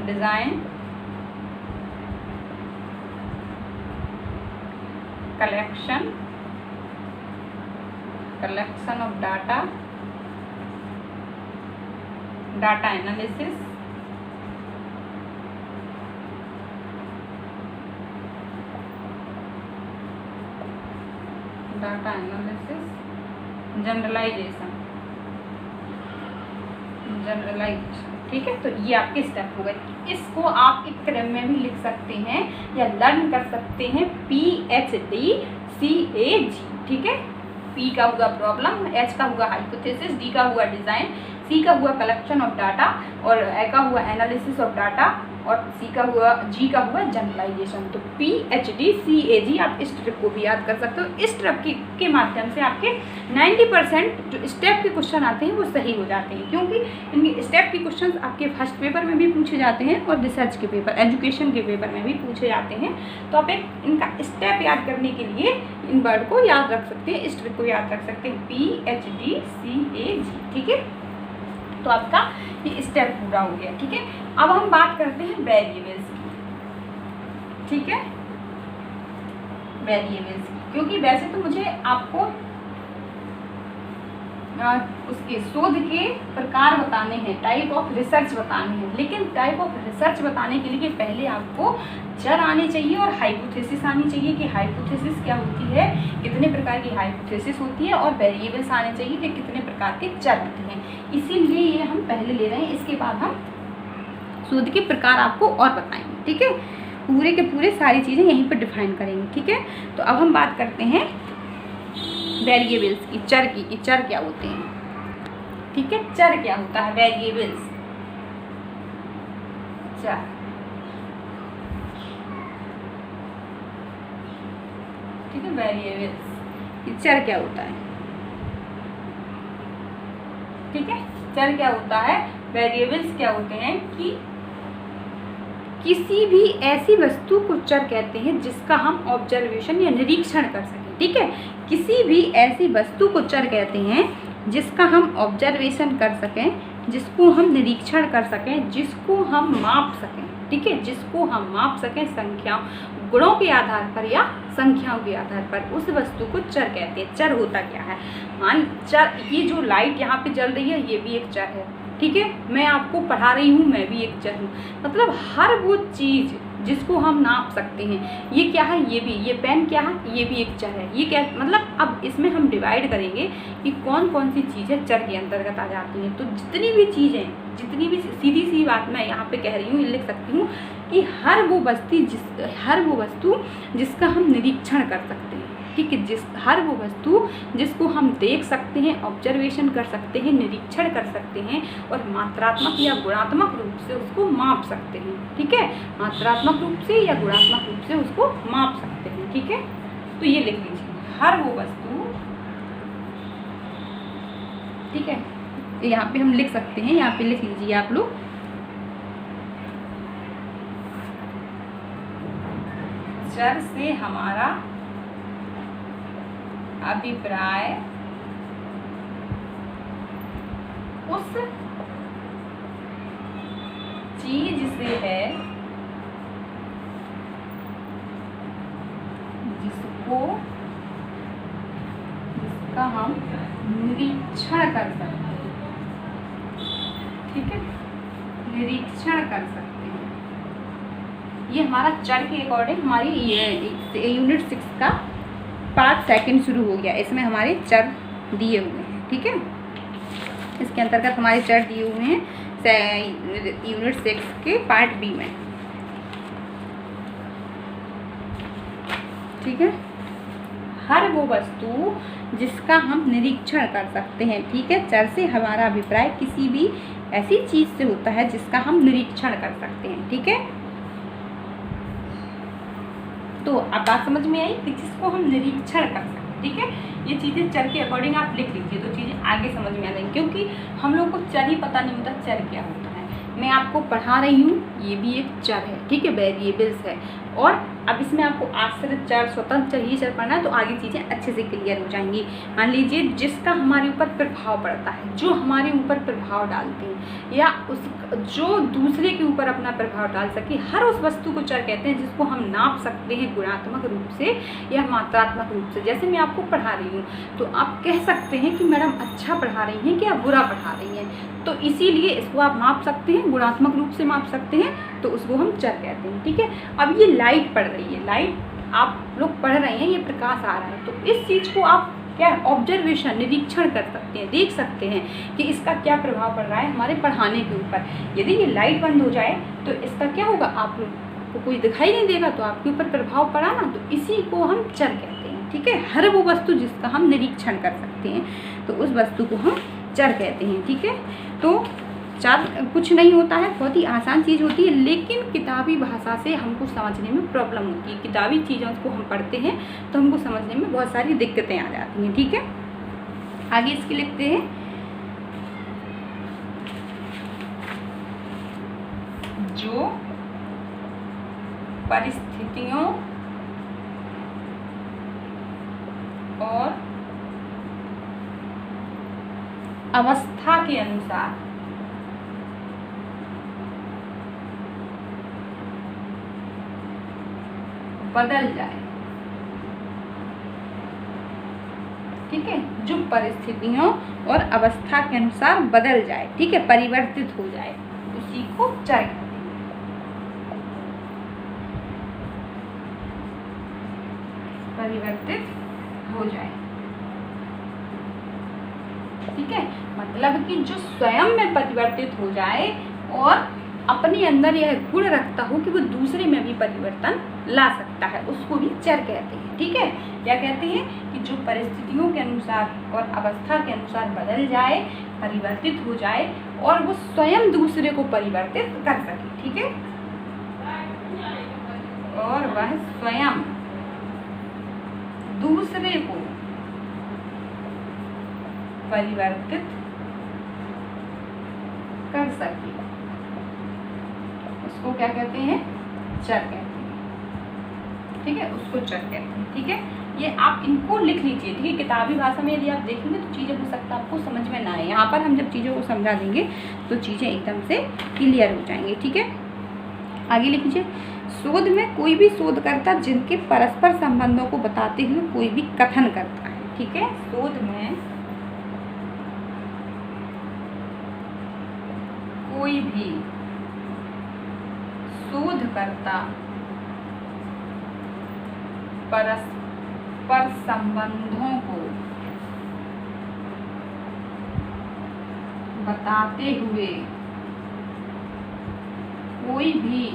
design, collection of data, data analysis, generalisation, ठीक है। तो ये आपके स्टेप हो गए। इसको आप एक क्रम में भी लिख सकते हैं या लर्न कर सकते हैं, PHDCAG, ठीक है। P का हुआ प्रॉब्लम, H का हुआ हाइपोथेसिस, D का हुआ डिजाइन, C का हुआ कलेक्शन ऑफ डाटा, और A का हुआ एनालिसिस ऑफ डाटा, और G का हुआ जनरलाइजेशन। तो PHDCAG आप इस ट्रिक को भी याद कर सकते हो। इस ट्रिक के माध्यम से आपके 90% जो स्टेप के क्वेश्चन आते हैं वो सही हो जाते हैं, क्योंकि इनके स्टेप के क्वेश्चन आपके फर्स्ट पेपर में भी पूछे जाते हैं और रिसर्च के पेपर, एजुकेशन के पेपर में भी पूछे जाते हैं। तो आप एक इनका स्टेप याद करने के लिए इन वर्ड को याद रख सकते हैं, इस ट्रिक को याद रख सकते हैं, PHDCAG, ठीक है। तो आपका ये स्टेप पूरा हो गया, ठीक है। अब हम बात करते हैं वेरिएबल्स की, ठीक है, वेरिएबल्स की, क्योंकि वैसे तो मुझे आपको उसके शोध के प्रकार बताने हैं, टाइप ऑफ रिसर्च बताने हैं, लेकिन टाइप ऑफ रिसर्च बताने के लिए पहले आपको चर आने चाहिए और हाइपोथेसिस आनी चाहिए कि हाइपोथेसिस क्या होती है, कितने प्रकार की हाइपोथेसिस होती है, और वेरिएबल्स आने चाहिए कि कितने प्रकार के चर होते हैं। इसीलिए ये हम पहले ले रहे हैं, इसके बाद हम शोध के प्रकार आपको और बताएंगे, ठीक है। पूरे के पूरे सारी चीज़ें यहीं पर डिफाइन करेंगे, ठीक है। तो अब हम बात करते हैं वेरिएबल्स की, चर की, कि चर क्या होते हैं, ठीक है। चर क्या होता है, वेरिएबल्स, चर, ठीक है, वेरिएबल्स। कि चर क्या होता है। ठीक है, चर क्या होता है, वेरिएबल्स क्या होते हैं कि किसी भी ऐसी वस्तु को चर कहते हैं जिसका हम ऑब्जर्वेशन या निरीक्षण कर सकें। ठीक है, किसी भी ऐसी वस्तु को चर कहते हैं जिसका हम ऑब्जर्वेशन कर सकें, जिसको हम निरीक्षण कर सकें, जिसको हम माप सकें। ठीक है, जिसको हम माप सकें संख्या गुणों के आधार पर या संख्याओं के आधार पर, उस वस्तु को चर कहते हैं। चर होता क्या है, मान चर, ये जो लाइट यहाँ पे जल रही है ये भी एक चर है। ठीक है, मैं आपको पढ़ा रही हूँ, मैं भी एक चर हूँ। मतलब हर वो चीज़ जिसको हम नाप सकते हैं, ये क्या है, ये भी, ये पेन क्या है, ये भी एक चर है। ये क्या मतलब, अब इसमें हम डिवाइड करेंगे कि कौन कौन सी चीज़ें चर के अंतर्गत आ जाती हैं। तो जितनी भी चीज़ें, जितनी भी, सीधी सी बात मैं यहाँ पे कह रही हूँ, लिख सकती हूँ कि हर वो वस्तु जिसका हम निरीक्षण कर सकते हैं। ठीक है, हर वो वस्तु जिसको हम देख सकते हैं, ऑब्जर्वेशन कर सकते हैं, निरीक्षण कर सकते हैं और मात्रात्मक या गुणात्मक रूप से उसको माप सकते हैं। ठीक है, मात्रात्मक रूप से या गुणात्मक रूप से उसको माप सकते हैं। ठीक है, तो ये लिख लीजिए, हर वो वस्तु। ठीक है, यहाँ पे हम लिख सकते हैं, यहाँ पे लिख लीजिए आप लोग, चर से हमारा अभिप्राय उस चीज से है जिसका हम निरीक्षण कर सकते हैं। ठीक है, निरीक्षण कर सकते हैं। ये हमारा चर के अकॉर्डिंग हमारी यूनिट 6 का पार्ट 2 शुरू हो गया। इसमें हमारे चर दिए हुए हैं। ठीक है, इसके अंतर्गत हमारे चर दिए हुए हैं यूनिट 6 के पार्ट बी में। ठीक है, हर वो वस्तु जिसका हम निरीक्षण कर सकते हैं। ठीक है, चर से हमारा अभिप्राय किसी भी ऐसी चीज से होता है जिसका हम निरीक्षण कर सकते हैं। ठीक है, तो अब बात समझ में आई कि जिसको हम निरीक्षण कर सकते हैं। ठीक है, ये चीज़ें चर के अकॉर्डिंग आप लिख लीजिए तो चीज़ें आगे समझ में आ जाएंगी, क्योंकि हम लोग को चर ही पता नहीं होता चर क्या होता है। मैं आपको पढ़ा रही हूँ, ये भी एक चर है। ठीक है, वेरिएबल्स है। और अब इसमें आपको आश्रित चर, स्वतंत्र चर, ये चर पढ़ना है तो आगे चीज़ें अच्छे से क्लियर हो जाएंगी। मान लीजिए जिसका हमारे ऊपर प्रभाव पड़ता है, जो हमारे ऊपर प्रभाव डालते हैं या उस जो दूसरे के ऊपर अपना प्रभाव डाल सके, हर उस वस्तु को चर कहते हैं जिसको हम नाप सकते हैं गुणात्मक रूप से या मात्रात्मक रूप से। जैसे मैं आपको पढ़ा रही हूँ तो आप कह सकते हैं कि मैडम अच्छा पढ़ा रही हैं क्या बुरा पढ़ा रही हैं, तो इसीलिए इसको आप माप सकते हैं, गुणात्मक रूप से माप सकते हैं, तो उसको हम चर कहते हैं। ठीक है, अब ये लाइट पड़ रही है, लाइट आप लोग पढ़ रहे हैं, ये प्रकाश आ रहा है, तो इस चीज़ को आप क्या ऑब्जर्वेशन, निरीक्षण कर सकते हैं, देख सकते हैं कि इसका क्या प्रभाव पड़ रहा है हमारे पढ़ाने के ऊपर। यदि ये लाइट बंद हो जाए तो इसका क्या होगा, आप लोग को कोई दिखाई नहीं देगा, तो आपके ऊपर प्रभाव पड़ा ना, तो इसी को हम चर कहते हैं। ठीक है, हर वो वस्तु जिसका हम निरीक्षण कर सकते हैं तो उस वस्तु को हम चर कहते हैं। ठीक है, तो चर कुछ नहीं होता है, बहुत ही आसान चीज़ होती है, लेकिन किताबी भाषा से हमको समझने में प्रॉब्लम होती है। किताबी चीज़ों को हम पढ़ते हैं तो हमको समझने में बहुत सारी दिक्कतें आ जाती हैं। ठीक है, आगे इसके लिखते हैं, जो परिस्थितियों और अवस्था के अनुसार बदल जाए। ठीक है, जो परिस्थितियों और अवस्था के अनुसार बदल जाए, ठीक है, परिवर्तित हो जाए, उसी को चर कहते हैं। परिवर्तित हो जाए। ठीक है, मतलब कि जो स्वयं में परिवर्तित हो जाए और अपने अंदर यह गुण रखता हो कि वो दूसरे में भी परिवर्तन ला सकता है, उसको भी चर कहते हैं। ठीक है, क्या कहते हैं कि जो परिस्थितियों के अनुसार और अवस्था के अनुसार बदल जाए, परिवर्तित हो जाए और वो स्वयं दूसरे को परिवर्तित कर सके। ठीक है, और वह स्वयं दूसरे को परिवर्तित कर सके, उसको क्या कहते हैं, चर कहते हैं। ठीक है, उसको चर कहते हैं। ठीक है, ये आप इनको लिख लीजिए। ठीक है, किताबी भाषा में यदि आप देखेंगे तो चीज़ें हो सकता है आपको समझ में ना आए। यहाँ पर हम जब चीज़ों को समझा देंगे तो चीज़ें एकदम से क्लियर हो जाएंगी। ठीक है, आगे लिख लीजिए। शोध में कोई भी शोधकर्ता जिनके परस्पर संबंधों को बताते हुए कोई भी कथन करता है। ठीक है, शोध में कोई भी शोधकर्ता परस्पर संबंधों को बताते हुए कोई भी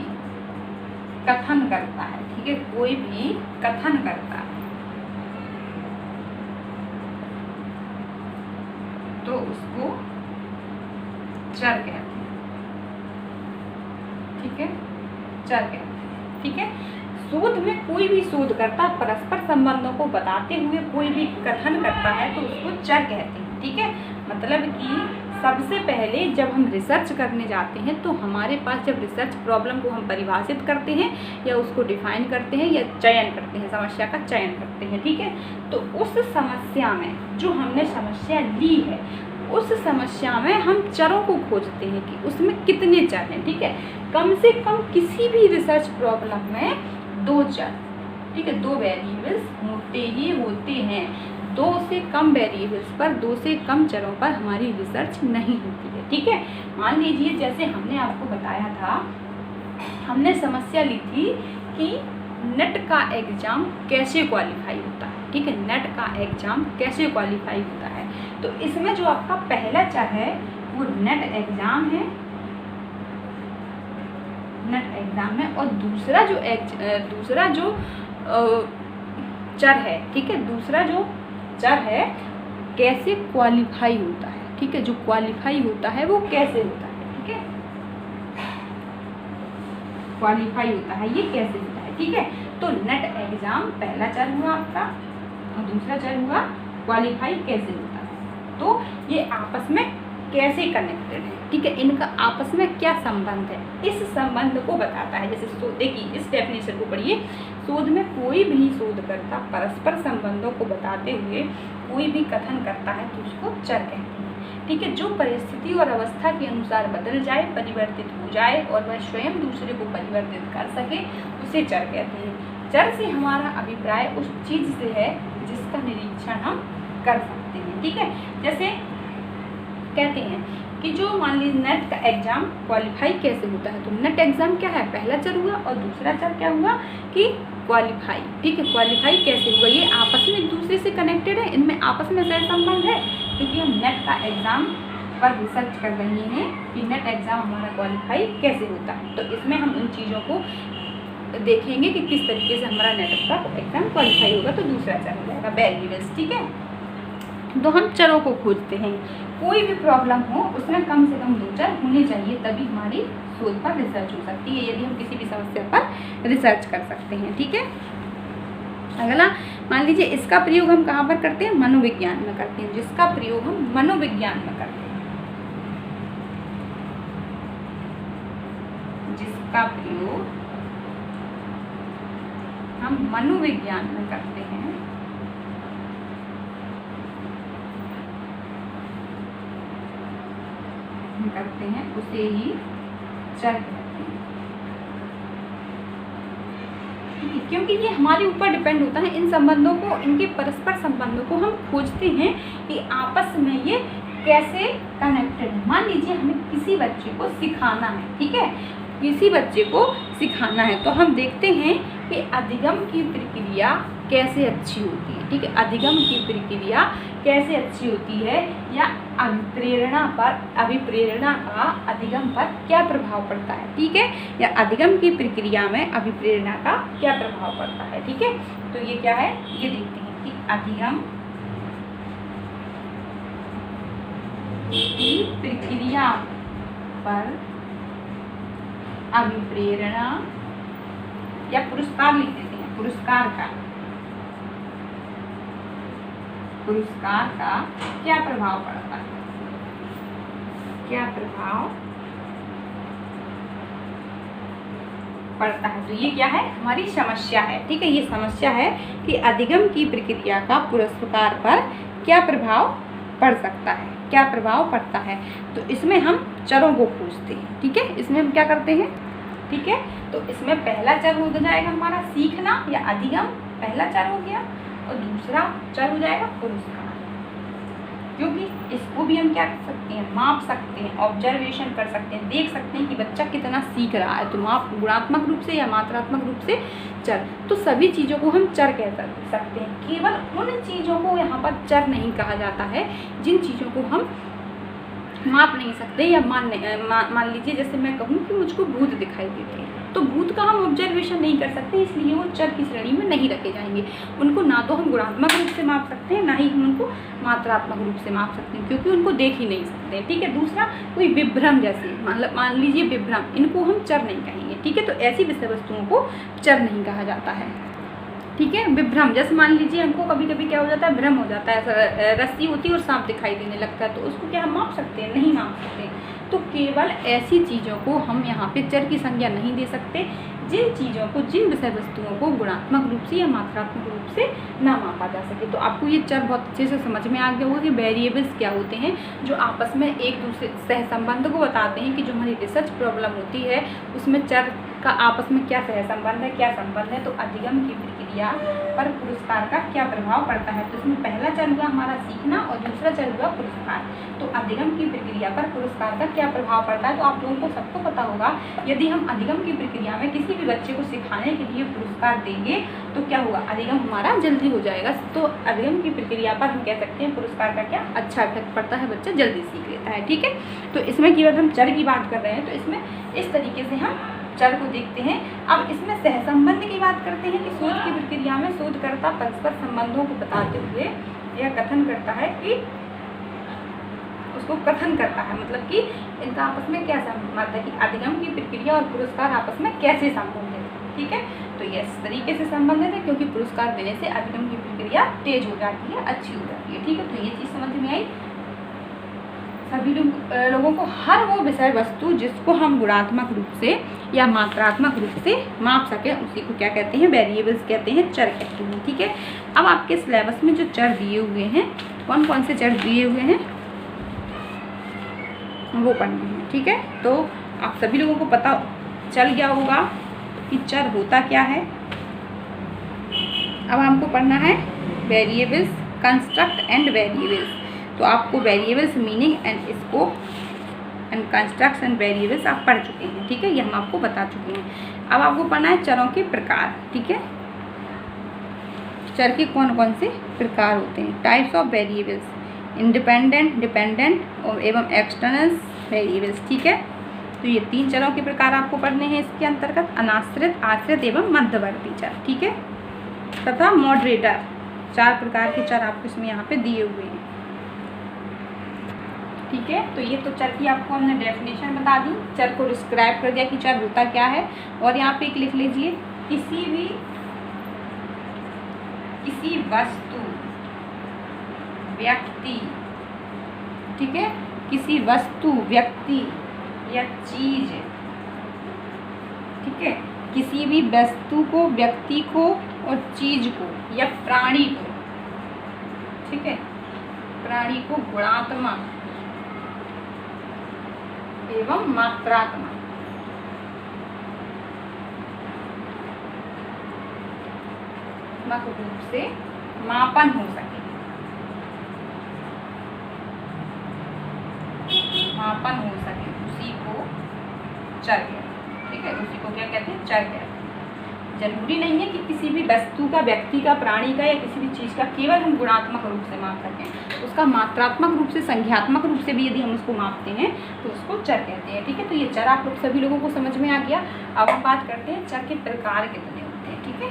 कथन करता है। ठीक है, कोई भी कथन करता है तो उसको चर कहते हैं। ठीक है, चर कहते हैं। ठीक है, शोध में कोई भी शोधकर्ता परस्पर संबंधों को बताते हुए कोई भी कथन करता है तो उसको चर कहते हैं। ठीक है, मतलब कि सबसे पहले जब हम रिसर्च करने जाते हैं तो हमारे पास जब रिसर्च प्रॉब्लम को हम परिभाषित करते हैं या उसको डिफाइन करते हैं या चयन करते हैं, समस्या का चयन करते हैं। ठीक है, तो उस समस्या में जो हमने समस्या ली है उस समस्या में हम चरों को खोजते हैं कि उसमें कितने चर हैं। ठीक है, कम से कम किसी भी रिसर्च प्रॉब्लम में 2 चर, ठीक है, 2 वेरिएबल्स होते ही होते हैं। 2 से कम वेरिएबल्स पर, 2 से कम चरों पर हमारी रिसर्च नहीं होती है। ठीक है, मान लीजिए जैसे हमने आपको बताया था, हमने समस्या ली थी कि नेट का एग्ज़ाम कैसे क्वालिफाई होता है। ठीक है, नेट का एग्ज़ाम कैसे क्वालिफाई होता है। तो इसमें जो आपका पहला चर है वो नेट एग्ज़ाम है, नेट एग्ज़ाम है, और दूसरा जो चर है, ठीक है, दूसरा जो चर है कैसे क्वालिफाई होता है। ठीक है, जो क्वालिफाई होता है वो कैसे होता है। ठीक है, क्वालिफाई होता है ये कैसे होता है। ठीक है, तो नेट एग्ज़ाम पहला चर हुआ आपका और दूसरा चर हुआ क्वालिफाई कैसे होता है। तो ये आपस में कैसे कनेक्टेड है। ठीक है, इनका आपस में क्या संबंध है, इस संबंध को बताता है। जैसे देखिए इस डेफिनेशन को पढ़िए, शोध में कोई भी शोधकर्ता परस्पर संबंधों को बताते हुए कोई भी कथन करता है तो उसको चर कहते हैं। ठीक है, जो परिस्थिति और अवस्था के अनुसार बदल जाए, परिवर्तित हो जाए और वह स्वयं दूसरे को परिवर्तित कर सके उसे चर कहते हैं। चर से हमारा अभिप्राय उस चीज़ से है जिसका निरीक्षण हम कर सकते हैं। ठीक है, जैसे कहते हैं कि जो मान लीजिए नेट का एग्ज़ाम क्वालिफाई कैसे होता है, तो नेट एग्ज़ाम क्या है, पहला चर हुआ, और दूसरा चर क्या हुआ कि क्वालिफाई। ठीक है, क्वालिफाई कैसे हुआ, ये आपस में एक दूसरे से कनेक्टेड है, इनमें आपस में सह संबंध है, क्योंकि हम नेट का एग्ज़ाम पर रिसर्च कर रहे हैं कि नेट एग्ज़ाम हमारा क्वालिफाई कैसे होता है। तो इसमें हम उन चीज़ों को देखेंगे कि किस तरीके से हमारा नेट का एग्ज़ाम क्वालिफाई होगा। तो दूसरा चर हो जाएगा वेरिएबल्स। ठीक है, तो हम चरों को खोजते हैं। कोई भी प्रॉब्लम हो उसमें कम से कम 2 चर होने चाहिए, तभी हमारी शोध पर रिसर्च हो सकती है, यदि हम किसी भी समस्या पर रिसर्च कर सकते हैं। ठीक है, अगला मान लीजिए इसका प्रयोग हम कहाँ पर करते हैं, मनोविज्ञान में करते हैं। जिसका प्रयोग हम मनोविज्ञान में करते हैं, जिसका प्रयोग हम मनोविज्ञान में करते हैं उसे ही चर कहते हैं। क्योंकि ये हमारे ऊपर डिपेंड होता है, इन संबंधों को, इनके परस्पर संबंधों को हम खोजते हैं कि आपस में ये कैसे कनेक्टेड है। मान लीजिए हमें किसी बच्चे को सिखाना है, ठीक है, किसी बच्चे को सिखाना है, तो हम देखते हैं कि अधिगम की प्रक्रिया कैसे अच्छी होती है। ठीक है, अधिगम की प्रक्रिया कैसे अच्छी होती है, या अभिप्रेरणा का अधिगम पर क्या प्रभाव पड़ता है। ठीक है, या अधिगम की प्रक्रिया में अभिप्रेरणा का क्या प्रभाव पड़ता है। ठीक है, तो ये क्या है, ये देखते हैं कि अधिगम की प्रक्रिया पर अभिप्रेरणा, या पुरस्कार लिख देते हैं, पुरस्कार का पुरस्कार का क्या प्रभाव पड़ता है, क्या प्रभाव पड़ता है। तो ये क्या है, हमारी समस्या है। ठीक है, ये समस्या है कि अधिगम की प्रक्रिया का पुरस्कार पर क्या प्रभाव पड़ सकता है, क्या प्रभाव पड़ता है। तो इसमें हम चरों को खोजते हैं। ठीक है, इसमें हम क्या करते हैं, ठीक है, तो इसमें पहला चर हो जाएगा हमारा सीखना या अधिगम, पहला चर हो गया, और दूसरा चर हो जाएगा पुरस्कार, क्योंकि इसको भी हम क्या कर सकते हैं, माप सकते हैं, ऑब्जर्वेशन कर सकते हैं, देख सकते हैं कि बच्चा कितना सीख रहा है। तो माप गुणात्मक रूप से या मात्रात्मक रूप से चर, तो सभी चीज़ों को हम चर कह सकते हैं। केवल उन चीज़ों को यहाँ पर चर नहीं कहा जाता है जिन चीज़ों को हम माप नहीं सकते, या मान लीजिए जैसे मैं कहूँ कि मुझको भूत दिखाई देते हैं, तो भूत का हम ऑब्जर्वेशन नहीं कर सकते, इसलिए वो चर की श्रेणी में नहीं रखे जाएंगे। उनको ना तो हम गुणात्मक रूप से माप सकते हैं, ना ही हम उनको मात्रात्मक रूप से माप सकते हैं, क्योंकि उनको देख ही नहीं सकते। ठीक है, दूसरा कोई विभ्रम जैसे मतलब मान लीजिए विभ्रम, इनको हम चर नहीं कहेंगे। ठीक है, तो ऐसी विषय वस्तुओं को चर नहीं कहा जाता है। ठीक है, विभ्रम जैसे मान लीजिए हमको कभी कभी क्या हो जाता है, भ्रम हो जाता है, रस्सी होती है और सांप दिखाई देने लगता है, तो उसको क्या हम माप सकते हैं, नहीं माप सकते। तो केवल ऐसी चीज़ों को हम यहाँ पे चर की संज्ञा नहीं दे सकते जिन चीज़ों को, जिन विषय वस्तुओं को गुणात्मक रूप से या मात्रात्मक रूप से ना मापा जा सके। तो आपको ये चर बहुत अच्छे से समझ में आ गया होगा कि वेरिएबल्स क्या होते हैं, जो आपस में एक दूसरे सहसंबंध को बताते हैं कि जो हमारी रिसर्च प्रॉब्लम होती है उसमें चर का आपस में क्या सहसंबंध है, क्या संबंध है। तो अधिगम की प्रक्रिया पर पुरस्कार का क्या प्रभाव पड़ता है। तो इसमें पहला चर हुआ हमारा सीखना और दूसरा चर हुआ पुरस्कार। तो अधिगम की प्रक्रिया पर पुरस्कार का क्या प्रभाव पड़ता है, तो आप लोगों को सबको पता होगा, यदि हम अधिगम की प्रक्रिया में किसी भी बच्चे को सिखाने के लिए पुरस्कार देंगे तो क्या होगा, अधिगम हमारा जल्दी हो जाएगा। तो अधिगम की प्रक्रिया पर हम कह सकते हैं पुरस्कार का क्या अच्छा इफेक्ट पड़ता है, बच्चा जल्दी सीख लेता है। ठीक है, तो इसमें केवल हम चर की बात कर रहे हैं, तो इसमें इस तरीके से हम चर को देखते हैं। अब इसमें सहसंबंध की बात करते हैं कि शोध की प्रक्रिया में शोधकर्ता परस्पर संबंधों को बताते हुए यह कथन करता है कि उसको कथन करता है, मतलब कि इनका आपस में क्या संबंध है, कि अधिगम की प्रक्रिया और पुरस्कार आपस में कैसे संबंधित है। ठीक है, तो ये इस तरीके से संबंधित है, क्योंकि पुरस्कार देने से अधिगम की प्रक्रिया तेज हो जाती है, अच्छी हो जाती है। ठीक है, तो ये चीज़ समझ में आई सभी लोगों को। हर वो विषय वस्तु जिसको हम गुणात्मक रूप से या मात्रात्मक रूप से माप सकें उसी को क्या कहते हैं, वेरिएबल्स कहते हैं, चर कहते हैं। ठीक है, अब आपके सिलेबस में जो चर दिए हुए हैं, कौन कौन से चर दिए हुए हैं वो पढ़ने हैं। ठीक है, तो आप सभी लोगों को पता चल गया होगा कि चर होता क्या है। अब हमको पढ़ना है वेरिएबल्स, कंस्ट्रक्ट एंड वेरिएबल्स। तो आपको variables meaning and scope and constructs and variables आप पढ़ चुके हैं। ठीक है, ये हम आपको बता चुके हैं। अब आपको पढ़ना है चरों के प्रकार। ठीक है, चर के कौन कौन से प्रकार होते हैं, types of variables, independent, dependent और एवं एक्सटर्नल वेरिएबल्स। ठीक है, तो ये 3 चरों के प्रकार आपको पढ़ने हैं इसके अंतर्गत, अनाश्रित, आश्रित एवं मध्यवर्ती चर। ठीक है, तथा मॉडरेटर। 4 प्रकार के चर आपको इसमें यहाँ पे दिए हुए हैं। ठीक है, तो ये तो चर की आपको हमने डेफिनेशन बता दी, चर को डिस्क्राइब कर दिया कि चर होता क्या है। और यहाँ पे एक लिख लीजिए, किसी वस्तु, व्यक्ति, ठीक है, किसी वस्तु, व्यक्ति या चीज, ठीक है, किसी भी वस्तु को, व्यक्ति को और चीज को या प्राणी को, ठीक है, प्राणी को गुणात्मक एवं मात्रात्मक रूप से मापन हो सके, मापन हो सके, उसी को चर कहते हैं। ठीक है, उसी को क्या कहते हैं, चर कहते हैं। जरूरी नहीं है कि किसी भी वस्तु का, व्यक्ति का, प्राणी का या किसी भी चीज़ का केवल हम गुणात्मक रूप से माप सकें, उसका मात्रात्मक रूप से, संख्यात्मक रूप से भी यदि हम उसको मापते हैं तो उसको चर कहते हैं। ठीक है, तो ये चर आप लोग सभी लोगों को समझ में आ गया। अब हम बात करते हैं चर के प्रकार कितने होते हैं। ठीक है,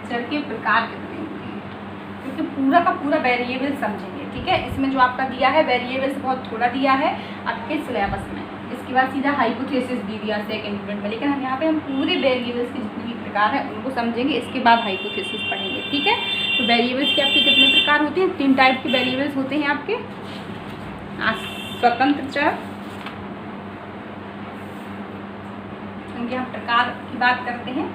चर के प्रकार कितने होते हैं, क्योंकि पूरा का पूरा वेरिएबल समझेंगे। ठीक है, इसमें जो आपका दिया है वेरिएबल्स बहुत थोड़ा दिया है आपके सिलेबस में, इसके बाद सीधा हाइपोथेसिस दी दिया सेकंड यूनिट में, लेकिन हम यहाँ पे हम पूरे वेरिएबल्स के जितने भी प्रकार है उनको समझेंगे, इसके बाद हाइपोथेसिस पढ़ेंगे। ठीक है, तो वेरिएबल्स के आपके कितने प्रकार होते हैं? 3 टाइप के वेरिएबल्स होते हैं आपके। स्वतंत्र चर, उनके हम प्रकार की बात करते हैं,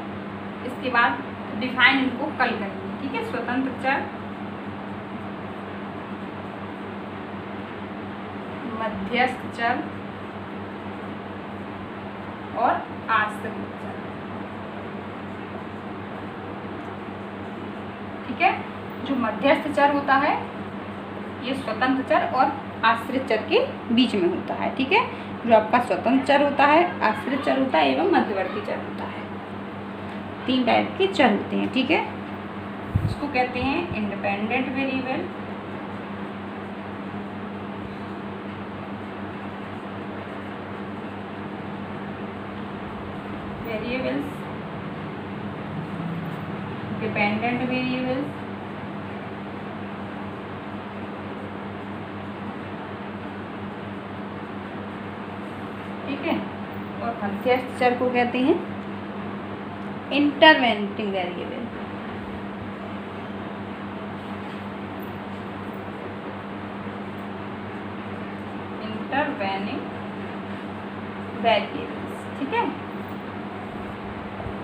इसके बाद डिफाइन इनको कल करेंगे। ठीक है, स्वतंत्र चर, मध्यस्थ चर और आश्रित चर। ठीक है, जो मध्यस्थ चर होता है ये स्वतंत्र चर और आश्रित चर के बीच में होता है। ठीक है, जो आपका स्वतंत्र चर होता है, आश्रित चर होता है एवं मध्यवर्ती चर होता है। 3 टाइप के चर होते हैं। ठीक है, इसको कहते हैं independent variable, variables, dependent variables, ठीक है, और मध्यस्थ चर को कहते हैं इंटरवेनिंग वेरिएबल। Intervening variables. ठीक है,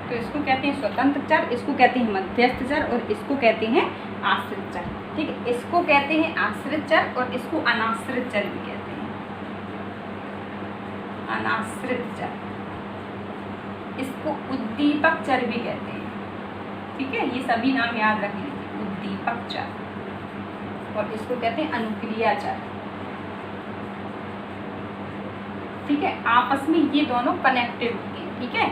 तो इसको कहते हैं स्वतंत्र चर, इसको कहते हैं मध्यस्थ चर और इसको कहते हैं आश्रित चर। ठीक है, इसको कहते हैं आश्रित चर और इसको अनाश्रित चर भी कहते हैं, अनाश्रित चर। इसको उद्दीपक चर भी कहते हैं। ठीक है, ये सभी नाम याद रख लीजिए, उद्दीपक चर, और इसको कहते हैं अनुक्रिया चर। ठीक है, आपस में ये दोनों कनेक्टेड होते हैं। ठीक है,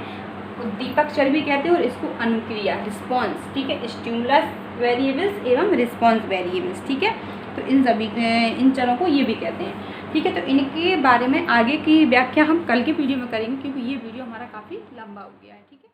उद्दीपक चर भी कहते हैं और इसको अनुक्रिया, रिस्पॉन्स। ठीक है, स्टिमुलस वेरिएबल्स एवं रिस्पॉन्स वेरिएबल्स। ठीक है, तो इन चरों को ये भी कहते हैं। ठीक है, तो इनके बारे में आगे की व्याख्या हम कल के वीडियो में करेंगे, क्योंकि ये वीडियो हमारा काफ़ी लंबा हो गया है। ठीक है।